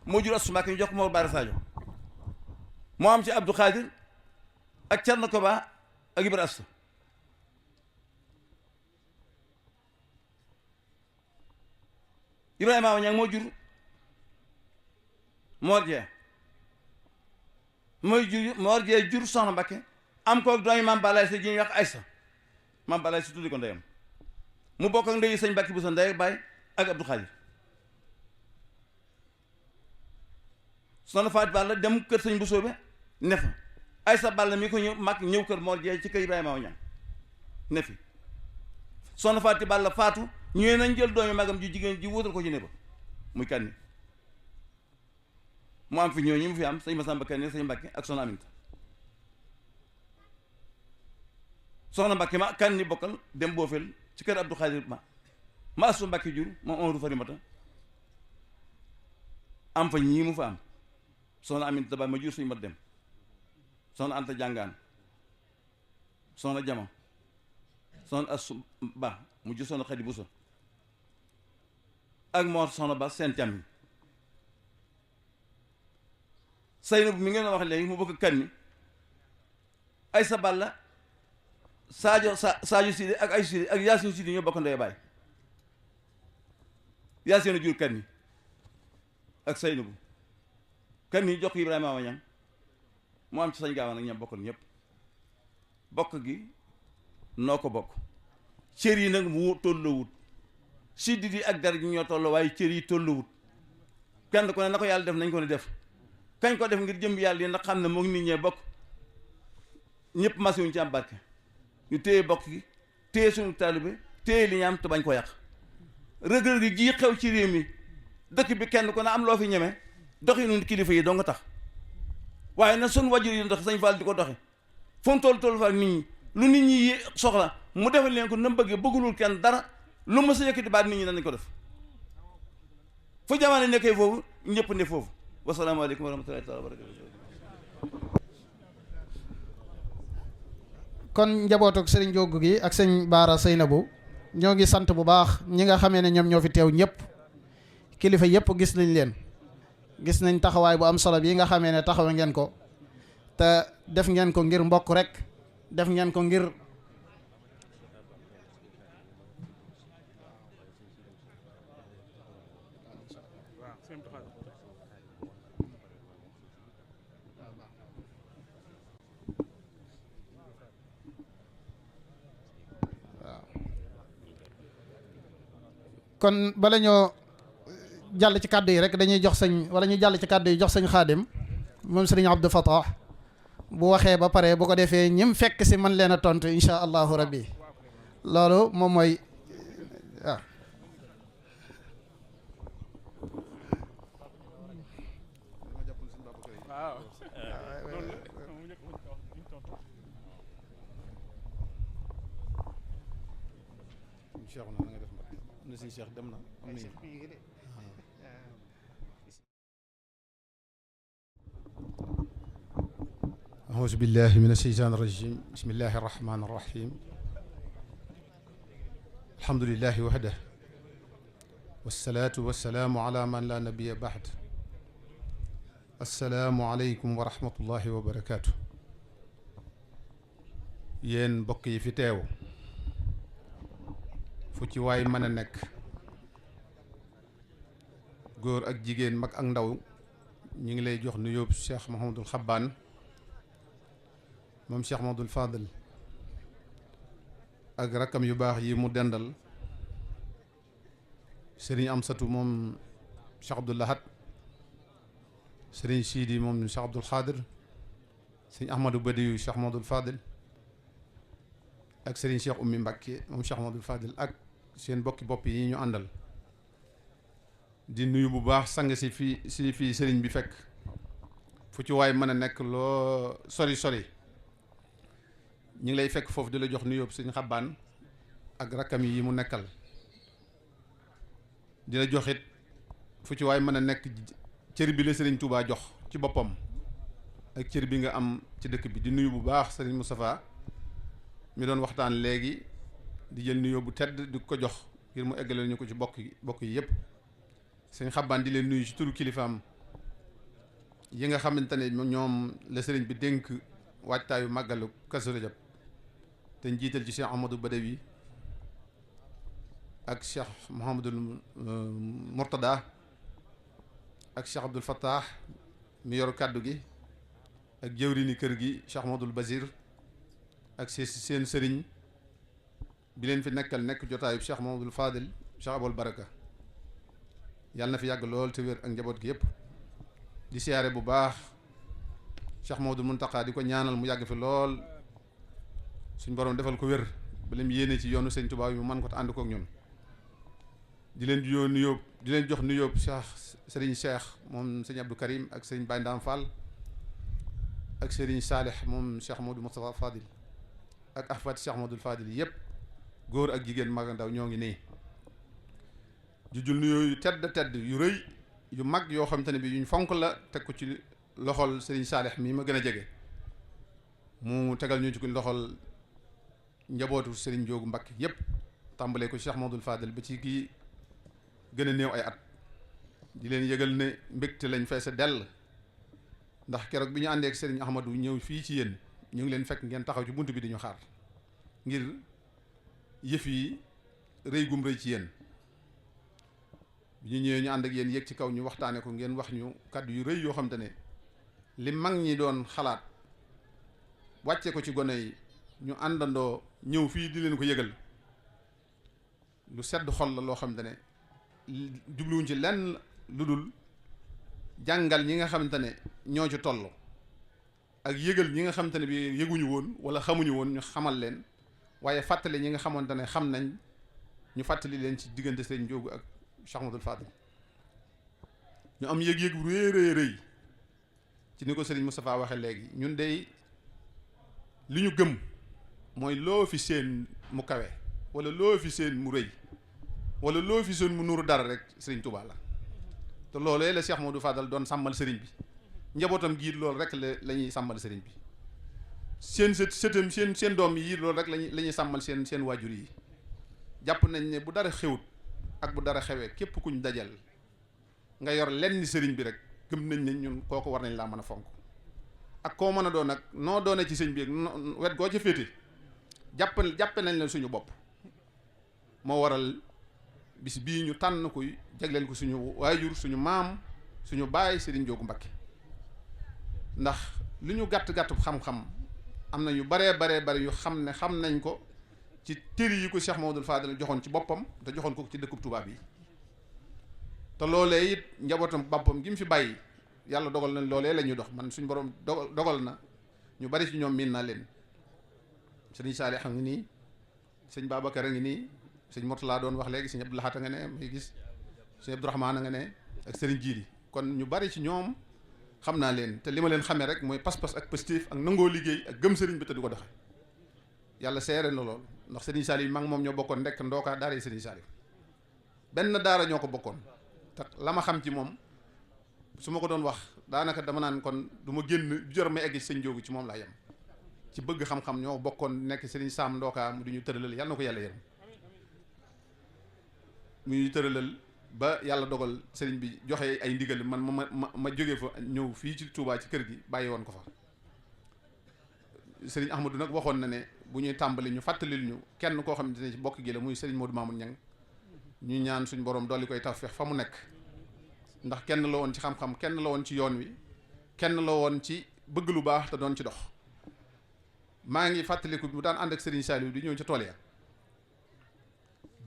moo jur Astu Mbàkke ñu jox ko Mor Bara Sadio moo am ci Abdou Khadir ak Cerno Koba ak Ibra Asta Ibrahima Awa Ñang moo jur Mor Jee mooy jur Mor Jee jur Soxna Mbàkke am ko doomi Maam Balaay Sa ji ñuy wax Aysa Maam Balaay Sa tuddi ko ndeyam mu bokk ak ndeyu Sëñ Mbàkke bu sa ndey baay ak Abdou Khadir Soxna Faati Balla dem kër Sëñ Bousso be ne fa Aysa Balla mi ko ñëw mag ñëw kër Mor Jee ci kër Ibrahima Awa Ñang ne fi Soxna Faati Balla faatu ñëwee nañ jël doomi magam ji jigéen ji wóotal ko ci ne ba muy Kanni mu am fi ñëw ñi mu fi am Sëñ Masamba Kanni Sëñ Mbàkke ak Soxna Aminta Soxna Mbàkke ma Kanni bokkal dem boofel ci kër Abdou Khadir ma Astu Mbàkke jur moom Amadou Farimata am fa ñii mu fa am Soxna Aminta Ba ma jur suñu mat dem Soxna Anta Jàngaan Soxna Jama Soxna Astu Ba mu jur Soxna Xadi Buso ak Mor Soxna Ba seen càmm yi Saynabu mi ngeen wax léegi mu bëgg Kanni Aysa Balla Sadio Sidi ak ay Sidi ak Yaasin Sidi ñoo bokk ndey baay Yaasin jur Kanni ak Saynabu Kanni jox ko Ibrahima Awa Ñang mu am ci Sañ Gaawaan ak ñam bokkal ñëpp bokk gi noo ko bokk cër yi nag mu tolloowut siddi di ak dara ji ñoo tolloo waaye cër yi tolloowut kenn ko ne na ko yàlla def nañ ko ne def kañ ko def ngir jëm yàlla yi ndax xam ne moom nit ñee bokk ñëpp masiwuñ ci am barke ñu téye bokk gi téye suñu taalibe téye li ñu am te bañ ko yàq rëg-rëg gi ji xew ci réew mi dëkk bi kenn ko ne am loo fi ñeme doxi nun kilifa yi doo nga tax waaye na suñ wajur yi dox Sëñ Fall di ko doxe fu mu toll fa ak nit ñi lu nit ñi soxla mu defal leen ko na bëggee bëggulul kenn dara lu ma sa yëkkati baat nit ñi nañ ko def fu jamono nekkee foofu ñëpp ne foofu wasalaamaaleykum wa rahmatullahi taala wa barakatu kon njabootuk sëriñ Njóogu gi ak sëñ Baara Saynabu ñoo ngi sant bu baax ñi nga xamee ne ñoom ñoo fi teew ñëpp kilifa yëpp gis nañ leen gis nañ taxawaay bu am solo bi nga xamee ne taxawe ngeen ko te def ngeen ko ngir mbokk rek def ngeen ko ngir kon bala ñoo jàll ci kàddu yi rek dañuy jox sëñ wala ñu jàll ci kàddu yi jox sëñ Xaadim moom sëriñ Abdou Fatah bu waxee ba pare bu ko defee ñim fekk si mën leen a tontu insha allahu rabbi loolu moom mooy Cheikh na nga def mbak am na suñu Cheikh dem na am nañu أعوذ بالله من الشيطان الرجيم بسم الله الرحمن الرحيم الحمد لله وحده والصلاة والسلام على من لا نبي بعد السلام عليكم ورحمة الله وبركاته yéen mbokk yi fi teew fu ci waay mën a nekk góor ak jigéen mag ak ndaw ñu ngi lay jox nuyoo Cheikh Mouhamadul Xabbaan moom Cheikh Mouhamadul Fadil ak rakkam yu baax yi mu dendal sëriñ Amsatu moom Cheikh Abdoul Ahad sëriñ Sidi moom Cheikh Abdoul Xaadir sëriñ Ahmadou Badiou Cheikh Mouhamadul Fadil ak sëriñ Cheikh Oumy Mbacké moom Cheikh Mouhamadul Fadil ak seen bokki bopp yi ñu àndal di nuyu bu baax sang si fii sëriñ bi fekk fu ci waay mën a nekk loo sori sori ñu ngi lay fekk foofu di la jox nuyoo sëriñ Xabbaan ak rakkam yi mu nekkal di la joxit fu ci waay mën a nekk cër bi la sëriñ Touba jox ci boppam ak cër bi nga am ci dëkk bi di nuyu bu baax sëriñ Moustapha mi doon waxtaan léegi di jël nuyoo bu tedd di ko jox ngir mu eggaleel ñu ko ci bokk yi yépp sëñ Xabbaan di leen nuyu ci turu kilifaam yi nga xamante ne ñoom la sëriñ bi dénk waajtaayu màggalu Kazu Rajab te njiital ci Cheikh Ahmadou Badawi ak Cheikh Mouhamadul Mourtada ak Cheikh Abdoul Fattah mi yor kàddu gi ak jëwriñi kër gi Cheikh Mouhamadul Basir ak seen sëriñ bi leen fi nekkal nekk jotaayu Cheikh Mouhamadul Fadil Cheikh Aboul Baraka yàlla na fi yàgg lool te wér ak njaboot gi yëpp di siyaare bu baax Cheikh Mouhamadul Mountakha di ko ñaanal mu yàgg fi lool suñ borom defal ko wér ba lim yéene ci yoonu sëñ Tuubaa yi mu mën ko te ànd kook ñun di leen jox nuyoo Cheikh Serigne Cheikh moom sëñ Abdou Karim ak sëñ Baye Ndam Fall ak Serigne Salih moom Cheikh Modou Moustapha Fadil ak ahfad Cheikh Modou Fadil yëpp góor ak jigéen mag ak ndaw ñoo ngi nii di jul nuyoo yu tedd yu rëy yu mag yoo xam te ne bi yuñ fonk la teg ko ci loxol Serigne Salih mii ma gën a jege mu tegal ñu ci ko loxol njabootu Serigne Joogu Mbakke yëpp tàmbalee ko Cheikh Modou Fadil ba ci kii gën a néew ay at di leen yëgal ne mbégte lañ feese dell ndax keroog bi ñu àndee ak Serigne Ahmadou ñëw fii ci yéen ñu ngi leen fekk ngeen taxaw ci bunt bi di ñu xaar ngir yëf yi rëy gum rëy ci yéen bi ñu ñëwee ñu ànd ak yéen yéeg ci kaw ñu waxtaane ko ngeen wax ñu kàddu yu rëy yoo xam te ne li mag ñi doon xalaat wàcce ko ci gone yi ñu àndandoo ñëw fii di leen ko yëgal lu sedd xol la loo xam te ne jubluwuñ ci lenn lu dul jàngal ñi nga xamante ne ñoo ci toll ak yëgal ñi nga xamante ne bi yëguñu woon wala xamuñu woon ñu xamal leen waaye fàttali ñi nga xamante ne xam nañ ñu fàttali leen ci diggante Serigne Joogu ak Cheikh Ahmadul Fadil ñu am yëg-yëg bu rëy ci ni ko Serigne Moustapha waxe léegi ñun dey li ñu gëm mooy loo fi seen mu kawe wala loo fi seen mu rëy wala loo fi seen mu nuru dara rek Serigne Touba la te loolee la Cheikh Modou Fadal doon sàmmal Serigne bi njabootam giit loolu rek la ñuy sàmmal Serigne bi seen sëtam seen doom yi loolu rek la ñuy sàmmal seen waajur yi jàpp nañ ne bu dara xewut ak bu dara xewee képp kuñ dajal nga yor lenn Serigne bi rek gëm nañ ne ñun kooku war nañ laa mën a fonk ak koo mën a doon nag noo doone ci sëñ bi wet goo ca féete jàppe nañ la suñu bopp moo waral bis bii ñu tànn koy jagleel ko suñu waajur suñu maam suñu baay Serigne Joogu Mbakke ndax lu ñu gàtt-gàtt xam-xam am na yu bare yu xam nañ ko ci téri yi ko Cheikh Mamadou Fadel joxoon ci boppam te joxoon ko ci dëkkub tubaab yi te loolee it njabootam boppam gi mu fi bàyyi yàlla dogal na loolee la ñuy dox man suñu borom dogal na ñu bari ci ñoom miin naa leen Serigne Saalih a ngi nii sëñ Babacar a ngi nii sëñ Mourtala doon wax léegi sëñ Abdou Lahat a nga ne may gis sëñ Abdourahmane a nga ne ak Serigne Jiili kon ñu bari ci ñoom xam naa leen te li ma leen xamee rek mooy pas-pas ak positif ak nangoo liggéey ak gëm sëriñ bi te di ko doxe yàlla seere na loolu ndax Serigne Saliou mag moom ñoo bokkoon ndekk ndookaa daara yi Serigne Saliou benn daara ñoo ko bokkoon te la ma xam ci moom su ma ko doon wax daanaka dama naan kon du ma génn jor ma egg sëñ Njóogu ci moom laa yem ci bëgg xam-xam ñoo bokkoon nekk Serigne Sam ndookaa mu du ñu tëralal yàlla na ko yàlla yërëm mu ñu tëralal ba yàlla dogal sëriñ bi joxe ay ndigal man ma jógee fa ñëw fii ci Touba ci kër gi bàyyi woon ko fa sëriñ Ahmadou nag waxoon na ne bu ñuy tàmbali ñu fàttalil ñu kenn koo xam ne ci bokk gi la muy sëriñ Modou Mamoun Niang ñu ñaan suñ borom dolli koy tawfeex fa mu nekk ndax kenn la woon ci xam-xam kenn la woon ci yoon wi kenn la woon ci bëgg lu baax te doon ci dox maa ngi fàttaliku mu daan ànd ak sëriñ Saliou di ñëw ci tool ya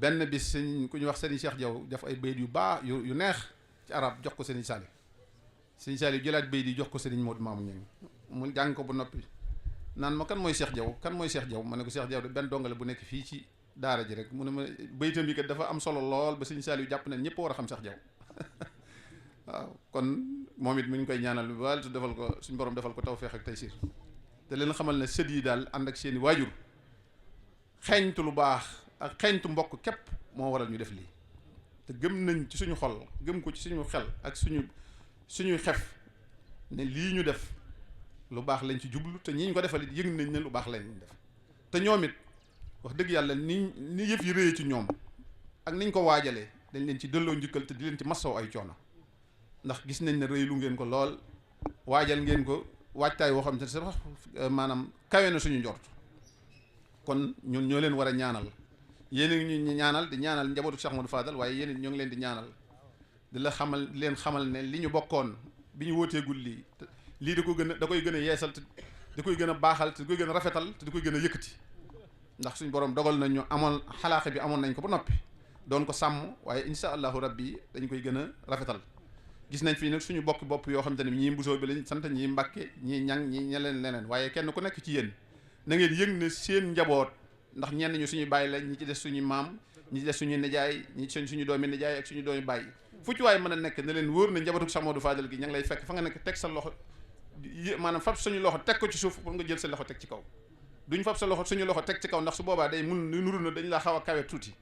benn bis sëñ ku ñu wax sëriñ Cheikh Diaw def ay bayit yu baax yu neex ci arab jox ko sëriñ Saliou jëlaat bayit yi jox ko sëriñ Modou Mamoun Niang mu jàng ko ba noppi naan ma kan mooy Cheikh Diaw ma ne ko Cheikh Diaw de benn dongale bu nekk fii ci daara ji rek mu ne ma baytam yi kat dafa am solo lool ba sëriñ Saliou jàpp ne ñëpp war a xam Cheikh Diaw waaw kon moom it mu ngi koy ñaanal bu baax te defal ko suñ borom defal ko tawfeex ak taysiir te leen xamal ne sët yi daal ànd ak seeni waajur xeeñtu lu baax ak xeeñtu mbokk képp moo waral ñu def lii te gëm nañ ci suñu xol gëm ko ci suñu xel ak suñuy xef ne lii ñu def lu baax lañ ci jublu te ñi ñu ko defal it yëg nañ ne lu baax lañ def te ñoom it wax dëgg yàlla ni yëf yi rëyee ci ñoom ak niñ ko waajalee dañ leen ci delloo njukkal te di leen ci masaw ay coono ndax gis nañ ne rëy lu ngeen ko lool waajal ngeen ko waajtaay woo xam ne sax maanaam kawe na suñu njort kon ñun ñoo leen war a ñaanal yéen a ngi ñu ñaanal di ñaanal njabootu Cheikh Modou Fadal waaye yéen ñoo ngi leen di ñaanal di la xamal leen xamal ne li ñu bokkoon bi ñu wóoteegul lii da koy gën a yeesal te da koy gën a baaxal te da koy gën a rafetal te da koy gën a yëkkati ndax suñu borom dogal nañ ñu amoon xalaaxe bi amoon nañ ko ba noppi doon ko sàmm waaye insha allahu rabbi dañ koy gën a rafetal gis nañ fii nag suñu bokki bopp yoo xam te ne ñii mbusoo bi lañ sant ñii mbàkke ñii ñang ñii ñeleen leneen waaye kenn ku nekk ci yéen na ngeen yëg ne seen njaboot ndax ñenn ñu suñu bàyyi la ñi ci des suñu maam ñi ci des suñu nijaay ñi ci suñu doomi nijaay ak suñu doomi bàyyi fu ci waay mën a nekk ne leen wóor na njabootu Cheikh Modou Fadal gi ña ngi lay fekk fa nga nekk teg sa loxo maanaam fab suñu loxo teg ko ci suuf pour nga jël sa loxo teg ci kaw duñ fab sa loxo suñu loxo teg ci kaw ndax su boobaa day mun nuru na dañ la xaw a kawe tuuti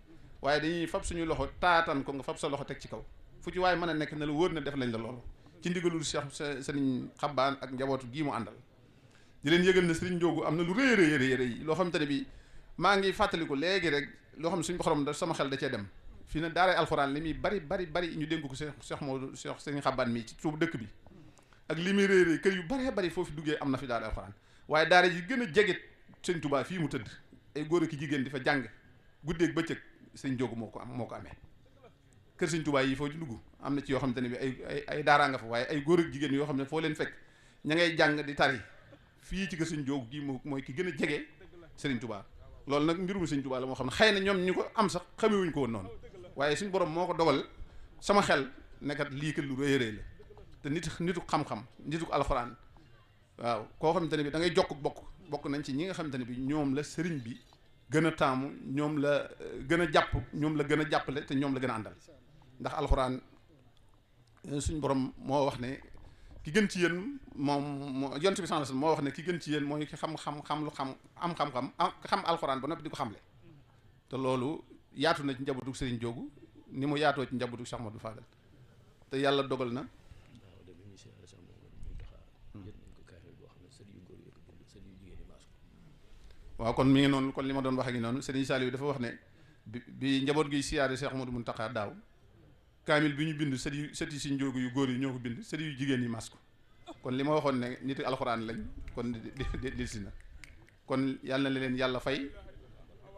waaye dañuy fab suñu loxo taatan ko nga fab sa loxo teg ci kaw fu ci waay mën a nekk ne la wóor na def nañ la loolu ci ndigalul Cheikh Sëriñ Xabbaan ak njabootu gii mu àndal di leen yëgal ne Sëriñ Njóogu am na lu rëy loo xam te ne bi maa ngi fàttaliku léegi rek loo xam ne suñu xorom da sama xel da cee dem fii ne daaray alxuraan li muy bari ñu dénk ko Cheikh Modou Cheikh Sëriñ Xabbaan mi ci suufu dëkk bi ak li muy rëy kër yu bari foofu duggee am na fi daaray alxuraan waaye daara ji gën a jege Sëriñ Tuubaa fii mu tëdd ay góor ak jigéen di fa jàng guddeeg bëccëg Sëriñ Njóogu moo ko amee kër Sëriñ Tuubaa yi foo ci dugg am na ci yoo xam te ne bi ay daaraa nga fa waaye ay góor ak jigéen yoo xam ne foo leen fekk ña ngay jàng di tari fii ci kër Sëriñ Njóogu gi mooy ki gën a jege Sëriñ Tuubaa loolu nag mbirum Sëriñ Tuubaa la moo xam ne xëy na ñoom ñu ko am sax xamewuñ ko woon noonu waaye suñ borom moo ko dogal sama xel nekkat lii kat lu rëy la te nitu xam-xam nitu alxuraan waaw koo xamante ne bi da ngay bokk nañ ci ñi nga xamante ne bi ñoom la sëriñ bi gën a taamu ñoom la gën a jàpp ñoom la gën a jàppale te ñoom la gën a àndal ndax alxuraan suñ borom moo wax ne ki gën ci yéen moom yonent bi sallallahu alayhi wasallam moo wax ne ki gën ci yéen mooy ki xam alxuraan ba noppi di ko xamle te loolu yaatu na ci njabootu Sëriñ Njóogu ni mu yaatoo ci njabootu Cheikh Modou Fadal te yàlla dogal na waaw kon mi ngi noonu kon li ma doon wax ak noonu Sëriñ Saliou dafa wax ne bi njaboot gi siyaare Cheikh Modou Mountakha daaw kaamil bi ñu bind sët yi Sëriñ Njóogu yu góor yi ñoo ko bind sët yu jigéen yi mas ko kon li ma waxoon ne nit alxuraan lañ kon di si na kon yàlla na leen yàlla fay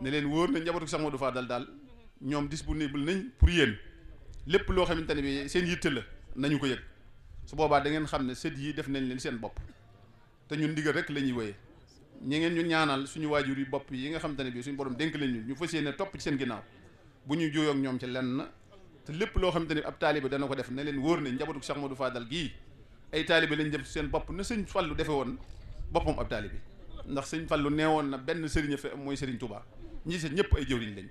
ne leen wóor na njabootu Cheikh Modou Fadal daal ñoom disponible nañ pour yéen lépp loo xamante ne bi seen yitte la nañu ko yëg su boobaa da ngeen xam ne sët yi def nañ leen seen bopp te ñun ndigal rek la ñuy wéyee ñi ngeen ñu ñaanal suñu waajur yi bopp yi nga xamante ne bi suñu borom dénk leen ñu fas yéene topp ci seen ginnaaw bu ñu juyoo ak ñoom ci lenn te lépp loo xamante ne ab taalibe dana ko def ne leen wóor ne njabootu Cheikh Modou Fadal gii ay taalibe lañ jëm seen bopp na sëñ Fallu defe woon boppam ab taalibe ndax sëñ Fallu neewoon na benn sëriñ fe mooy Sëriñ Tuubaa ñi seen ñëpp ay jëwriñ lañ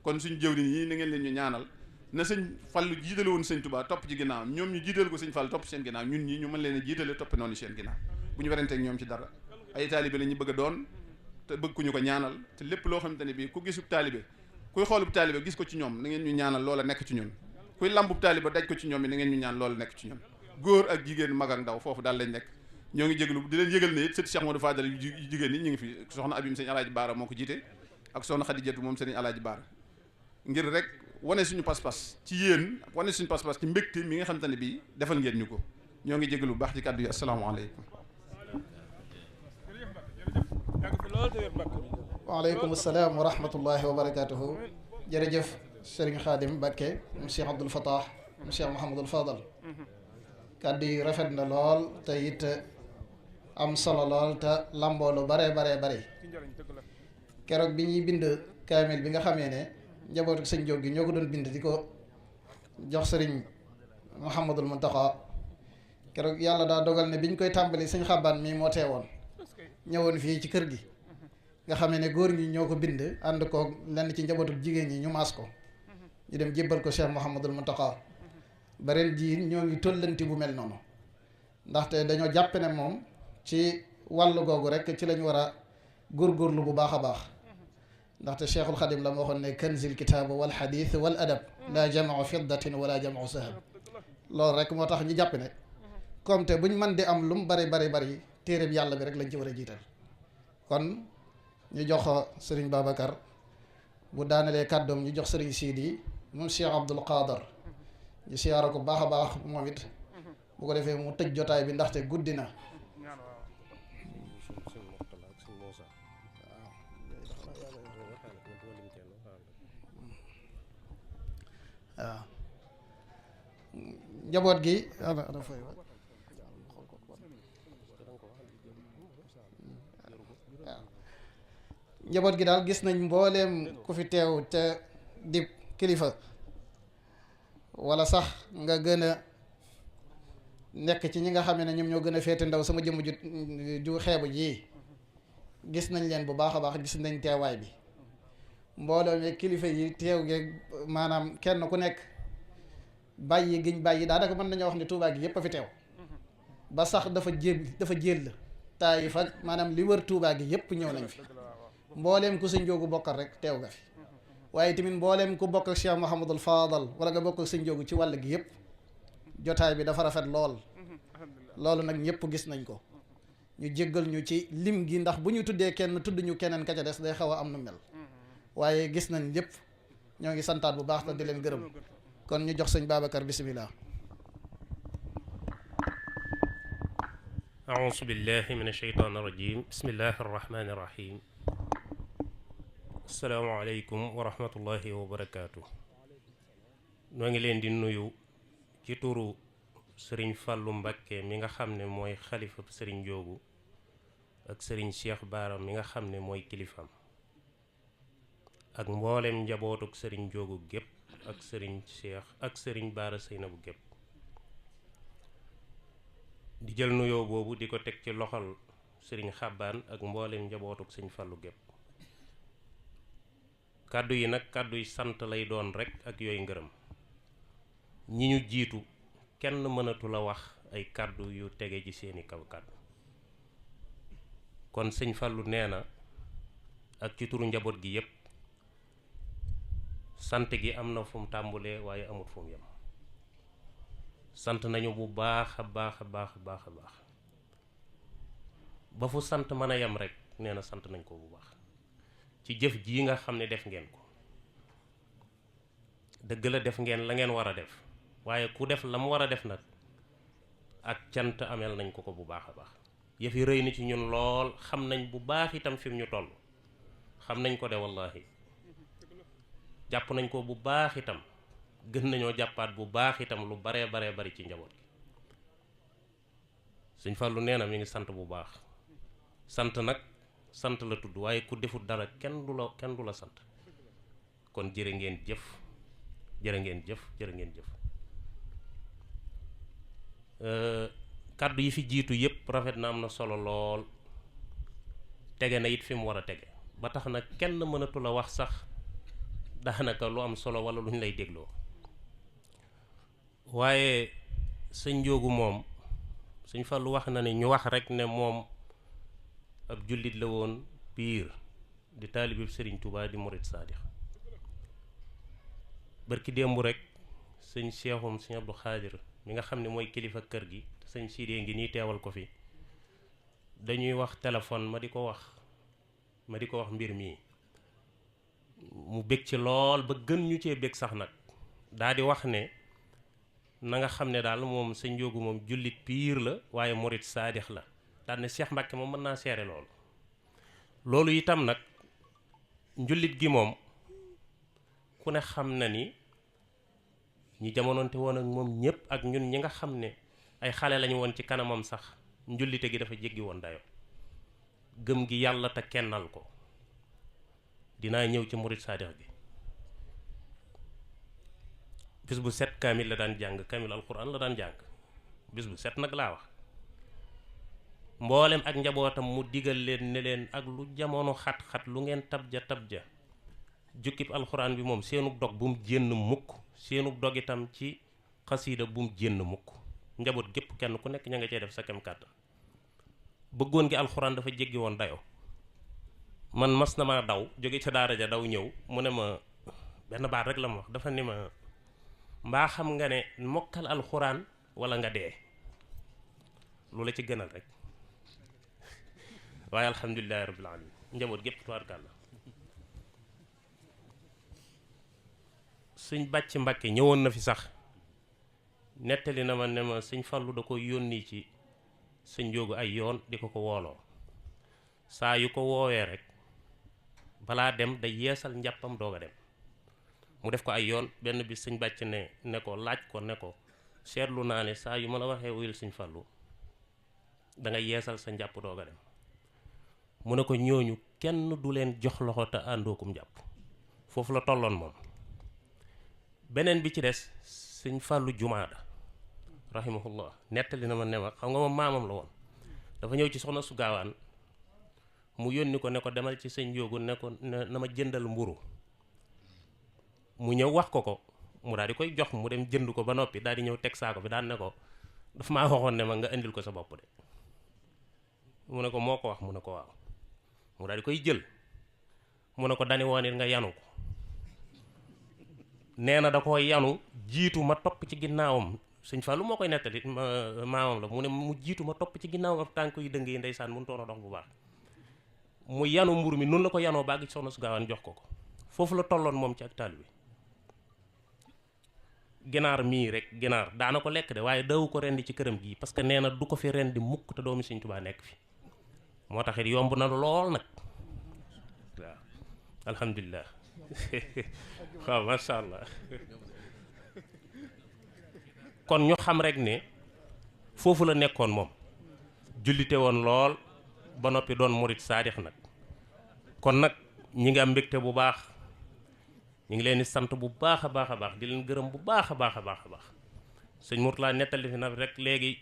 kon suñ jëwriñ yi na ngeen leen ñu ñaanal na sëñ Fallu jiitale woon sëñ Tuubaa topp ci ginnaaw ñoom ñu jiital ko sëñ Fallu topp seen ginnaaw ñun ñi ñu mën leen a jiitale topp noonu seen ginnaaw bu ñu werenteeg ñoom ci dara ay taalibe la ñu bëgg a doon te bëgg ku ñu ko ñaanal te lépp loo xamante ne bii ku gisub taalibe kuy xoolub taalibe gis ko ci ñoom na ngeen ñu ñaanal loola nekk ci ñun kuy lambub taalibe daj ko ci ñoom yi na ngeen ñu ñaan loola nekk ci ñun góor ak jigéen mag ak ndaw foofu daal lañ nekk ñoo ngi jéglu di leen yëgal ne it sëti Cheikh Modou Fadal yu jigéen ñi ñu ngi fi soxna Abim sëñ Alaaji Baara moo ko jiite ak soxna Xadijatu moom sëñ Alaaji Baara ngir rek wane suñu pas-pas ci yéen wane suñu pas-pas ci mbégte mi nga xamante ne bii defal ngeen ñu ko ñoo ngi jéglu bu baax ci kàddu yi asalaamaaleykum waaleykum salaam wa rahmatullahi wa barakatuhu jërëjëf Serigne Khadim Mbacké mu Cheikh Abdoul Fattah mu Cheikh Mouhamadul Fadal kàddu yi rafet na lool te it am solo lool te lamboo lu bare keroog bi ñuy bind kaamil bi nga xamee ne njabootu sëñ Jóob gi ñoo ko doon bind di ko jox Serigne Mouhamadul Muntaxa keroog yàlla daa dogal ne biñ koy tàmbali sëñ Xabbaan mii moo teewoon ñëwoon fii ci kër gi nga xamee ne góor ñi ñoo ko bind ànd ko lenn ci njabootu jigéen ñi ñu maas ko ñu dem jébbal ko Cheikh Mouhamadul Muntaxa ba ren jii ñoo ngi tollanti bu mel noonu ndaxte dañoo jàpp ne moom ci wàllu googu rek ci lañu war a góorgóorlu bu baax a baax ndaxte Cheikhul Xadim la ma waxoon ne kanzil kitaabu wal xadiis wal adab la jamau fiddatin wala jamau sahab loolu rek moo tax ñu jàpp ne comme te buñ mën di am lu mu bari téere bi yàlla bi rek lañ ci war a jiital kon ñu jox sëriñ Babacar bu daanalee kàddoom ñu jox sëriñ Sidi moom Cheikh Abdoul Qadir ñu siyaara ko baax a baax moom it bu ko defee mu tëj jotaay bi ndaxte guddi na waaw njaboot gi njaboot gi daal gis nañ mbooleem ku fi teew te di kilifa wala sax nga gën a nekk ci ñi nga xam ne ñoom ñoo gën a féete ndaw sama jëmm ju xeebu ji gis nañ leen bu baax a baax gis nañ teewaay bi mbooloo mi kilifa yi teew geeg maanaam kenn ku nekk bàyyi giñ bàyyi daanaka mën nañoo wax ne Touba gi yëpp a fi teew ba sax dafa jéel Taayif ak maanaam li wër Touba gi yëpp ñëw nañ fi mbooleem ku sëñ Njóogu bokkal rek teew nga fi waaye tamit mbooleem ku bokk ak Cheikh Mouhamadul Fadal wala nga bokk ak sëñ Njóogu ci wàll gi yëpp jotaay bi dafa rafet lool loolu nag ñëpp gis nañ ko ñu jéggal ñu ci lim gi ndax bu ñu tuddee kenn tudd ñu keneen ka ca des day xaw a am nu mel waaye gis nañ lépp ñoo ngi santaat bu baax te di leen gërëm kon ñu jox sëñ Babacar bisimilah. aousu billahi min asheytaan irajim bismillahi arrahmani irrahim asalaamaaleykum wa rahmatullahi wa barakaatu. noo ngi leen di nuyu ci turu sëriñ Fàllu Mbakke mi nga xam ne mooy xalifa sëriñ Njóogu ak sëriñ Cheikh Baara mi nga xam ne mooy kilifam ak mboolem njabootuk sëriñ Njóogu gépp ak sëriñ Cheikh ak sëriñ Baara Seynabu gépp di jël nuyoo boobu di ko teg ci loxol sëriñ Xabbaan ak mboolem njabootuk sëriñ Fàllu gépp kàddu yi nag kàddu yi sant lay doon rek ak yooyu ngërëm ñi ñu jiitu kenn mënatu la wax ay kàddu yu tege ci seeni kaw kàddu kon sëñ Fàllu nee na ak ci turu njaboot gi yépp sant gi am na fu mu tàmbulee waaye amut fu mu yem sant nañu bu baax a baax a baax a baax a baax ba fu sant mën a yem rek nee na sant nañ ko bu baax ci jëf jii nga xam ne def ngeen ko dëgg la def ngeen la ngeen war a def waaye ku def la mu war a def nag ak cant ameel nañ ko bu baax a baax yëf yi rëy na ci ñun lool xam nañ bu baax itam fi mu ñu toll xam nañ ko de wallahi jàpp nañ ko bu baax itam gën nañoo jàppaat bu baax itam lu baree bari ci njaboot gi Sëñ Fallu nee na mi ngi sant bu baax sant nag sant la tudd waaye ku defut dara kenn du la sant kon jërë ngeen jëf jërë ngeen jëf jërë ngeen jëf kàddu yi fi jiitu yépp rafet na am na solo lool tege na it fi mu war a tege ba tax na kenn mënatu la wax sax daanaka lu am solo wala lu ñu lay dégloo waaye sëñ Njóogu moom Sëñ Fallu wax na ne ñu wax rek ne moom ab jullit la woon piir di taalibe sëriñ Touba di murit saadix barki démb rek sëñ Seexum sëñ Abdou Xaadir mi nga xam ne mooy kilifa kër gi sëñ Sidé ngi nii teewal ko fi dañuy wax téléphone ma di ko wax mbir mii mu bég ci lool ba gën ñu cee bég sax nag daa di wax ne na nga xam ne daal moom sëñ Njóogu moom jullit piir la waaye murit saadix la daal ne Cheikh Mbacke moom mën naa seere loolu itam nag njullit gi moom ku ne xam na ni ñi jamonoonte woon ak moom ñëpp ak ñun ñi nga xam ne ay xale lañu woon ci kanamam sax njullite gi dafa jéggi woon dayo gëm gi yàlla te kennal ko dinaa ñëw ci murit saadix gi bis bu set kaamil la daan jàng kaamil alquran la daan jàng bis bu set nag laa wax mboolem ak njabootam mu digal leen ne leen ak lu jamono xat-xat lu ngeen tabja jukkib alxuraan bi moom seenub dog bu mu jénn mukk seenub dog itam ci xasiida bu mu jénn mukk njaboot gépp kenn ku nekk ña nga cee def sa kem kàttan bëggoon gi alxuraan dafa jéggi woon dayo man mas na ma daw jóge ca daara ja daw ñëw mu ne ma benn baat rek la ma wax dafa ni ma mbaa xam nga ne mokkal alxuraan wala nga dee lu la ci gënal rek waaye alhamdulilahi rabbil alamin njaboot gépp tubaarkàlla sëñ Bàcc Mbàkke ñëwoon na fi sax nettali na ma ne ma sëñ Fallu da ko yónni ci sëñ Njóogu ay yoon di ko wooloo saa yu ko woowee rek balaa dem day yeesal njàppam doog a dem mu def ko ay yoon benn bi sëñ Bàcc ne ko laaj ko ne ko seetlu naa ne saa yu ma la waxee wuyul sëñ Fallu da nga yeesal sa njàpp doog a dem mu ne ko ñooñu kenn du leen jox loxo te àndookum njàpp foofu la tolloon moom beneen bi ci des sëñ Fàllu Jumaada rahimahullah nettali na ma ne ma xam nga moom maamam la woon dafa ñëw ci soxna su gaawaan mu yónni ko ne ko demal ci sëñ Njóogu ne ko na ma jëndal mburu mu ñëw wax ko mu daal di koy jox mu dem jënd ko ba noppi daal di ñëw teg saako bi daan ne ko dafa maa waxoon ne ma nga indil ko sa bopp de mu ne ko moo ko wax mu ne ko waaw mu daal di koy jël mu ne ko dani woon it nga yanu ko nee na da ko yanu jiitu ma topp ci ginnaawam sëñ Fallou moo koy nettali maamam la mu ne mu jiitu ma topp ci ginnaawam ak tànk yu dëng yi ndeysaan mënu toon a dox bu baax mu yanu mburu mi noonu la ko yanoo bàgg ci soxna su gaawaan jox ko foofu la tolloon moom ci ak taalibe ginaar mii rek ginaar daana ko lekk de waaye dawu ko rendi ci këram gii parce que nee na du ko fi rendi mukk te doomi Sëñ Tuubaa nekk fi moo tax it yomb na lool nag waaw alhamdulilah waaw masha allah kon ñu xam rek ne foofu la nekkoon moom jullite woon lool ba noppi doon murit saadix nag kon nag ñi ngi am mbégte bu baax ñu ngi leen di sant bu baax a baax a baax di leen gërëm bu baax a baax a baax a baax sëñ Mourtala nettali fi na rek léegi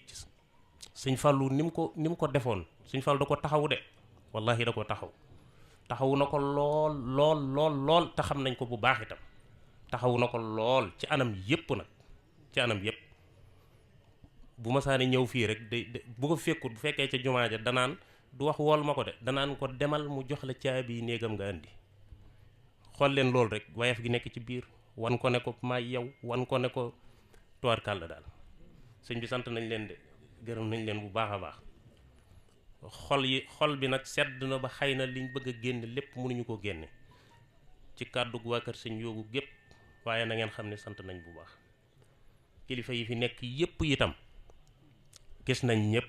sëñ Fallou ni mu ko defoon sëñ Fallou da ko taxawu de wallahi da ko taxawu na ko lool te xam nañ ko bu baax itam taxawu na ko lool ci anam yépp nag ci anam yépp bu ma saani ñëw fii rek bu ko fekkut bu fekkee ca jumaa ja danaan du wax wool ma ko de danaan ko demal mu jox la caabi néegam nga indi xool leen loolu rek wayaf gi nekk ci biir wan ko ne ko maay yow wan ko ne ko tubaarkàlla daal sëñ bi sant nañ leen de gërëm nañ leen bu baax a baax xol bi nag sedd na ba xëy na liñ bëgg a génne lépp mënuñu ko génne ci kàddu gu waa kër sëñ Yoogu gépp waaye na ngeen xam ne sant nañ bu baax kilifa yi fi nekk yépp itam gis nañ ñëpp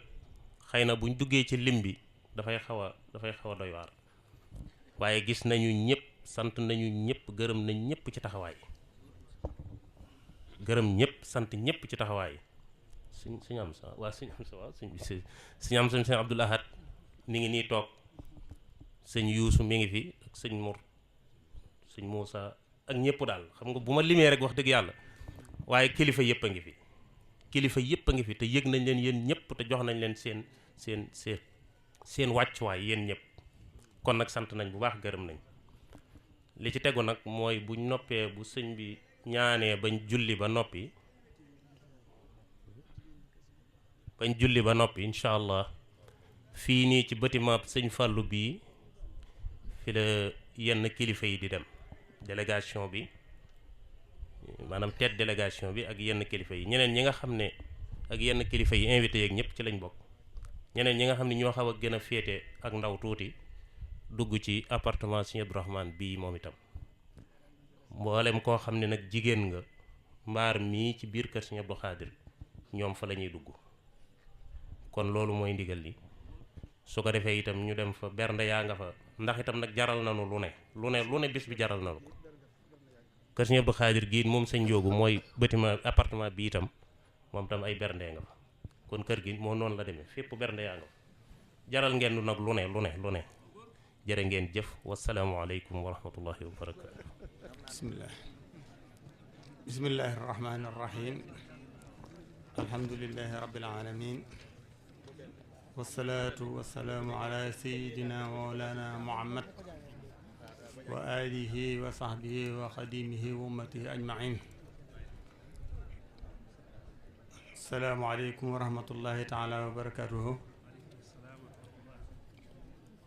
xëy na buñ duggee ci lim bi dafay xaw a doy waar waaye gis nañu ñëpp sant nañu ñëpp gërëm nañ ñëpp ci taxawaay gërëm ñëpp sant ñëpp ci taxawaay suñ am sa waaw suñ am sa waaw suñ am sëñ Abdul Ahad mi ngi nii toog sëñ Yuusu mi ngi fi ak sëñ Mur sëñ Muusa ak ñëpp daal xam nga bu ma limee rek wax dëgg yàlla waaye kilifa yëpp a ngi fi te yëg nañ leen yéen ñëpp te jox nañ leen seen wàccuwaay yéen ñëpp kon nag sant nañ bu baax gërëm nañ li ci tegu nag mooy buñ noppee bu sëñ bi ñaanee bañ julli ba noppi incha allah fii nii ci bâtiment sëñ Fallou bii fi la yenn kilifa yi di dem délégation bi maanaam tête délégation bi ak yenn kilifa yi ñeneen ñi nga xam ne ak yenn kilifa yi invité yeeg ñëpp ci lañ bokk ñeneen ñi nga xam ne ñoo xaw a gën a féete ak ndaw tuuti dugg ci appartement Serigne Abdourahmane bii moom itam mboolem koo xam ne nag jigéen nga mbaar mii ci biir kër Serigne Abdou Khadir ñoom fa la ñuy dugg kon loolu mooy ndigal li su ko defee itam ñu dem fa bernde yaa nga fa ndax itam nag jaral nanu lu ne bis bi jaral nanu ko kër Serigne Abdou Khadir gii moom Serigne Ndiogou mooy bâtiment appartement bi itam moom tam ay bernde nga fa kon kër gi moo noonu la demee fépp bernde yaa nga fa jaral ngeen nag lu ne jërë ngeen jëf wasalaamualeykum wa rahmatullahi wa barakatu bismillahi arrahmani arrahim alhamdulillahi rabbil alamin wasalaatu wasalaamu ala sayidina mawlana muhammad wa alihi wa sahbihi wa xadimihi wa ummatihi ajmain asalaamu aleykum wa rahmatullahi taala wa barakatuhu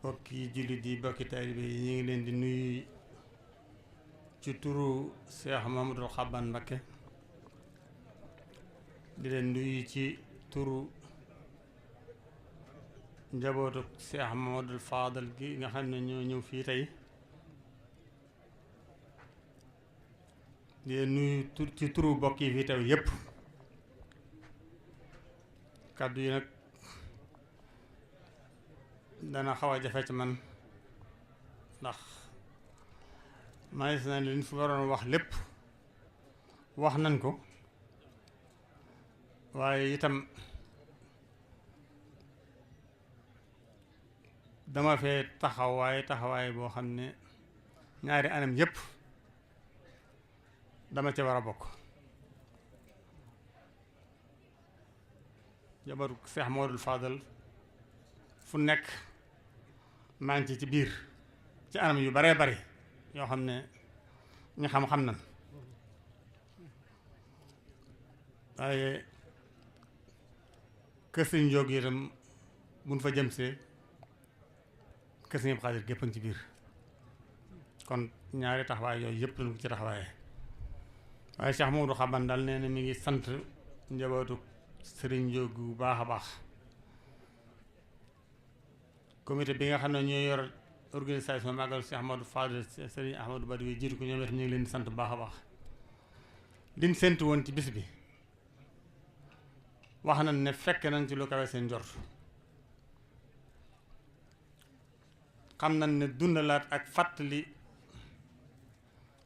bokki jullit yi bokki taalibe yi ñu ngi leen di nuyu ci turu Cheikh Mamadou Xaban Mbakke di leen nuyu ci turu njabootu Cheikh Mamadou Fadal gi nga xam ne ñoo ñëw fii tey di leen nuyu ci turu bokk yi fii tey yépp kàddu yi nag dana xaw a jafe ci man ndax manis na liñ fi waroon wax lépp wax nañ ko waaye itam dama fee taxawaay boo xam ne ñaari anam yépp dama ci war a bokk jabaru Cheikh Modou Fadal fu nekk maa ngi ci biir ci anam yu baree bari yoo xam ne ñu xam nan waaye kër Sëriñ Njóogu itam buñ fa jëmsee kër Sëriñ Abdou Khadir gépp a ngi ci biir kon ñaari taxawaay yooyu yëpp lañu ko ci taxawaaye waaye Cheikh Mamadou Xaban daal nee na mi ngi sant njabootu Sëriñ Njóogu bu baax a baax comité bi nga xam ne ñoo yor organisation Magal Cheikh Ahmadou Fadel Serigne Ahmadou Badawi jiitu ko ñoom itam ñu ngi leen di sant bu baax a baax liñ séntu woon ci bis bi wax nañ ne fekk nañ ci lu kawe seen njort xam nañ ne dundalaat ak fàttali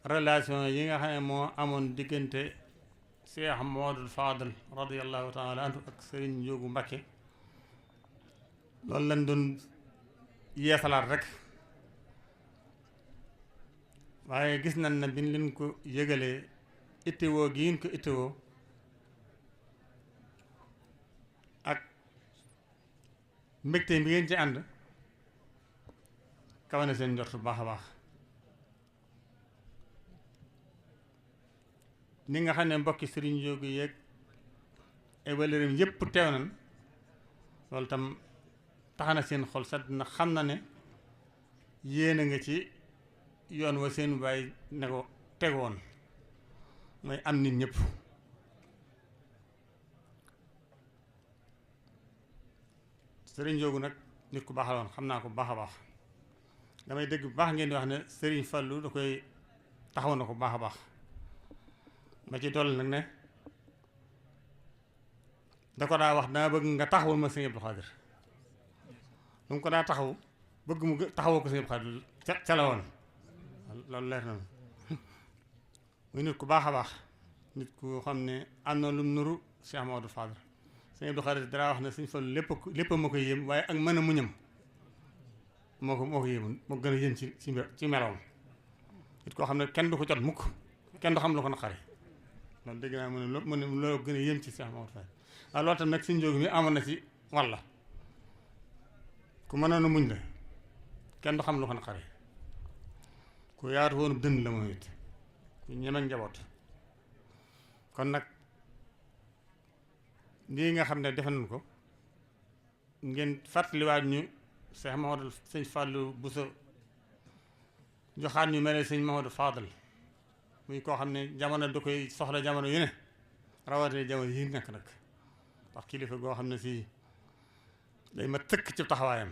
relation yi nga xam ne moo amoon diggante Cheikh Ahmadou Fadel radiyallahu taala anhu ak Serigne Njóogu Mbakke loolu lañ doon yeesalaat rek waaye gis nañ ne biñ leen ko yëgalee ittiwoo gi ngeen ko ittiwoo ak mbégte bi ngeen ci ànd kawe na seen njort bu baax a baax ni nga xam ne mbokki Sëriñ Njóogu yeeg ay wëllëreem yépp teew nañ loolu tam tax na seen xol set na xam na ne yéen a nga ci yoon wa seen baay ne ko tegoon mooy am nit ñëpp Sëriñ Njóogu nag nit ku baax la woon xam naa ko bu baax a baax damay dégg bu baax ngeen di wax ne Sëriñ Fallu da koy taxaw na ko bu baax a baax ma ci toll nag ne da ko daa wax daa bëgg nga taxawul ma Sëriñ Abdou Khadir lu mu ko daa taxaw bëgg mu taxawoo ko Sëriñ Abdou Khadir ca la woon loolu leer na muy nit ku baax a baax nit ku xam ne am na lu mu nuru Cheikh Mamadou Fadal Sëriñ Abdou Khadir dara wax ne Sëriñ Fallu lépp moo koy yéem waaye ak mën a muñam moo ko yéemoon moo gën a yéem ci meloom nit koo xam ne kenn du ko jot mukk kenn du xam lu ko naqari loolu dégg naa mu ne loolu gën a yéem ci Cheikh Mamadou Fadal waaye loolu tam nag Sëriñ Njóogu mi amoon na ci walla ku mënoon a muñ la kenn du xam lu ko naqari ku yaatu woon dënn la moom it ku ñeme njaboot kon nag lii nga xam ne defe nañ ko ngeen fàttaliwaat ñu Cheikh Mamadou Sëñ Fallou Bousso joxaat ñu mel ne sëñ Mamadou Fadal muy koo xam ne jamono du koy soxla jamono yu ne rawatina jamono yi nekk nag ndax kilifa goo xam ne si day ma tëkk ci taxawaayam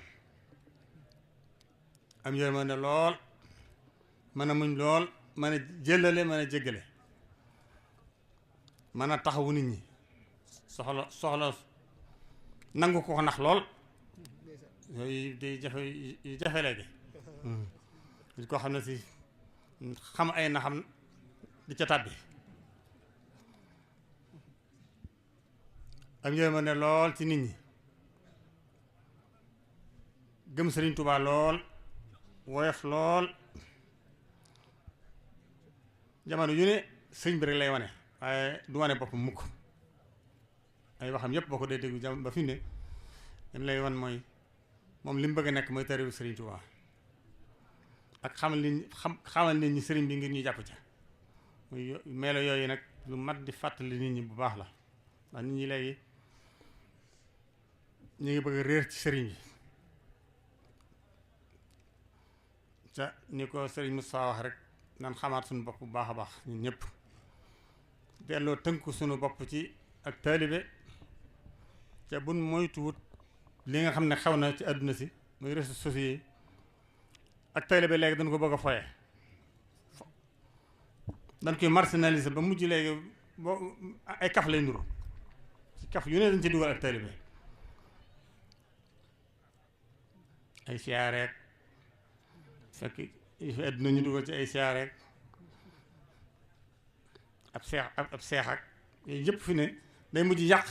am yërmande lool mën a muñ lool mën a jëllale mën a jéggale mën a taxawu nit ñi soxla nangu ko nax lool yooyu day jafe léegi nit koo xam ne si xam ay naxam di ca tàbbi am yërmande lool ci nit ñi gëm Sëriñ Tuubaa lool woyof lool jamono yu ne sëñ bi rek lay wane waaye du wane boppam mukk ay waxam yépp boo ko dee déglu jamono ba fi ne lim lay wan mooy moom li mu bëgg a nekk mooy tariwu Sëriñ Tuubaa ak xamal nit ñi sëriñ bi ngir ñu jàpp ca muy melo yooyu nag lu mat di fàttali nit ñi bu baax la ndax nit ñi léegi ñu ngi bëgg a réer ci sëriñ bi ca ni ko sëriñ Moussa wax rek nan xamaat suñu bopp bu baax a baax ñun ñëpp delloo tënku suñu bopp ci ak taalibe ca buñ moytuwut li nga xam ne xew na ci àdduna si muy réseaux sociaux yi ak taalibe léegi dañ ko bëgg a foye dañ koy marginaliser ba mujj léegi boo ay kaf lay nuru ci kaf yu ne dañ ci dugal ak taalibe ay siyaareek fekk fi àdduna ñu dugal ci ay siyaareek ab seex ak yooyu yëpp fi ne day mujj yàq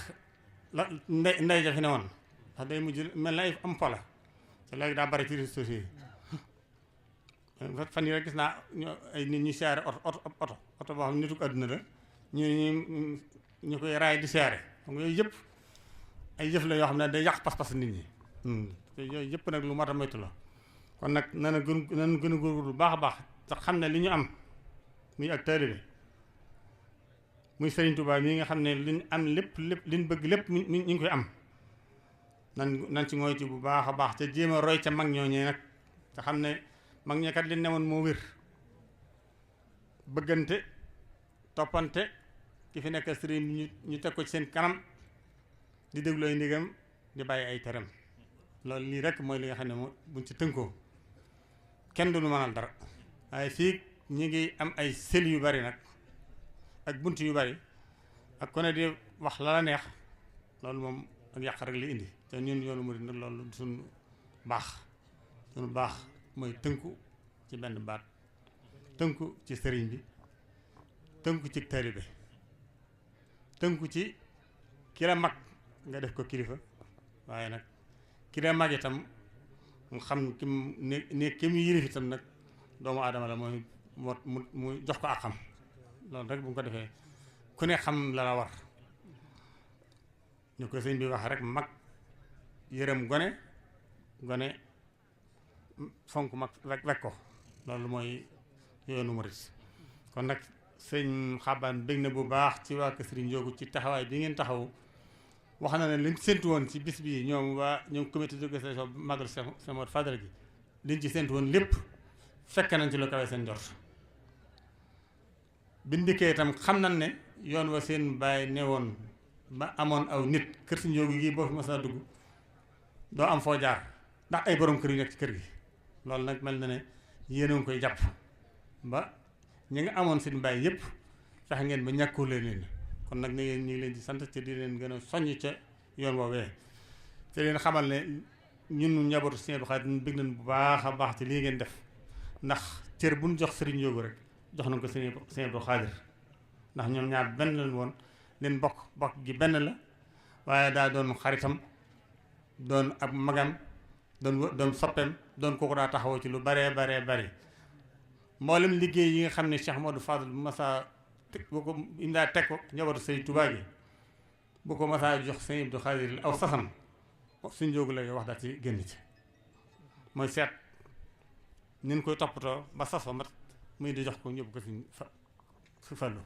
la ndey ja fi ne woon ndax day mujj mel na ay am pola te léegi daa bari ci réseaux sociaux yi fan yi rek gis naa ay nit ñu siyaare oto boo xam ne nitu ko àdduna la ñu koy raay di siyaare xam nga yooyu yëpp ay jëf la yoo xam ne day yàq pas-pas nit ñi te yooyu yëpp nag lu mat a moytu la kon nag nana gën a góorgóorlu baax a baax te xam ne li ñu am muy ak taalibe muy Sëriñ Tuubaa mii nga xam ne liñ am lépp liñ bëgg lépp ñu ngi koy am nan ci ngoy ci bu baax a baax te jéem a roy ca mag ñooñee nag te xam ne mag ñee kat li newoon moo wér bëggante toppante ki fi nekk sëriñ ñu teg ko ci seen kanam di déglu ay ndigam di bàyyi ay teram loolu lii rek mooy li nga xam ne moom buñ ci tënkoo kenn du nu mënal dara waaye fii ñi ngi am ay sel yu bari nag ak bunt yu bari ak ku ne di wax la la neex loolu moom ak yàq rek li indi te ñun yoonu murid nag loolu suñu baax mooy tënku ci benn baat tënku ci sëriñ bi tënku ci taalibe tënku ci ki la mag nga def ko kilifa waaye nag ki la mag itam mu xam ki mu yilif itam nag doomu aadama la mooy mu jox ko ak xam loolu rek bu nga ko defee ku ne xam la la war ñu ko sëñ bi wax rek mag yërëm gone fonk mag wekk ko loolu mooy yoonu murit kon nag sëñ Xabaan bég na bu baax ci waa kër Sëriñ Njoogu ci taxawaay bi ngeen taxaw wax na ne liñ séntu woon ci bis bi ñoom comité d'organisation magal Cheikh Mouhamadou Fadal gi liñ ci séntu woon lépp fekk nañ ci lu kawe seen njort bi ndikkee itam xam nañ ne yoon wa seen baay ne woon ba amoon aw nit kër Sëriñ Njoogu gi boo fi mas a dugg doo am foo jaar ndax ay borom kër yu nekk ci kër gi loolu nag mel na ne yéen a ngi koy jàpp ba ñi nga amoon seen baay yëpp fexe ngeen ba ñàkkoo leen kon nag ñu ngi leen di sant te di leen gën a soññ ca yoon woowee te leen xamal ne ñun njabootu Sëriñ Abdou Khadre bëgg nañ bu baax a baax ci lii ngeen def ndax cër bu ñu jox Sëriñ Njoogu rek jox nañ ko Sëriñ Abdou Khadre ndax ñoom ñaar benn lañ woon leen bokk gi benn la waaye daa doon xaritam doon ab magam doon soppeem doon kooku daa taxawoo ci lu baree bari mboolem liggéey yi nga xam ne Cheikh Modou Fadal bu masaa bu ko indaa teg ko njabootu Sëriñ Tuubaa gi bu ko masaa jox Sëriñ Abdou Khadre aw sasam Sëriñ Njoogu lay wax daal ci génn ci mooy seet nin koy toppatoo ba sas fa mat muy di jox ko ñëpp ko fi fallu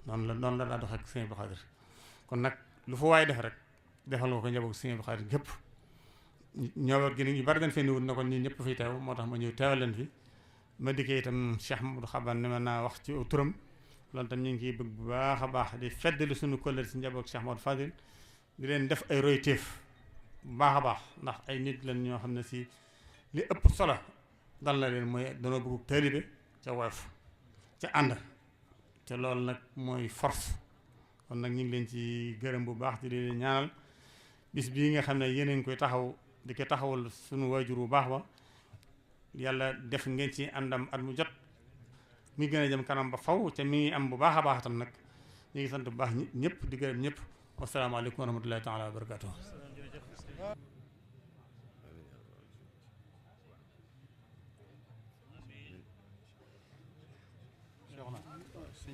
noonu la daa dox ak Sëriñ Abdou Khadre kon nag lu fa waaye def rek defal nga ko njabootu Sëriñ Abdou Khadre gépp ñëwaat gi nag ñu bari dañ fee niwut na kon ñi ñëpp fiy teew moo tax ma ñëw teewal leen fi ma dikkee itam Cheikh Mamadou Xaban ne ma naa wax ci turam loolu tam ñu ngi ciy bëgg bu baax a baax di feddali suñu kóllëre si njaboot Cheikh Mamadou Fadil di leen def ay royteef bu baax a baax ndax ay nit lañ ñoo xam ne si li ëpp solo dal la leen mooy danoo bëgg taalibe ca woyof ca ànd te loolu nag mooy force kon nag ñu ngi leen ci gërëm bu baax di leen ñaanal bis bii nga xam ne yéen a ngi koy taxaw di ko taxawal suñu waajur bu baax ba yàlla def ngeen ci àndam at mu jot muy gën a jëm kanam ba faw te mi ngi am bu baax a baax tam nag ñu ngi sant bu baax ñëpp di gërëm ñëpp wasalaamaaleykum wa rahmatullahi taala wa barakatuh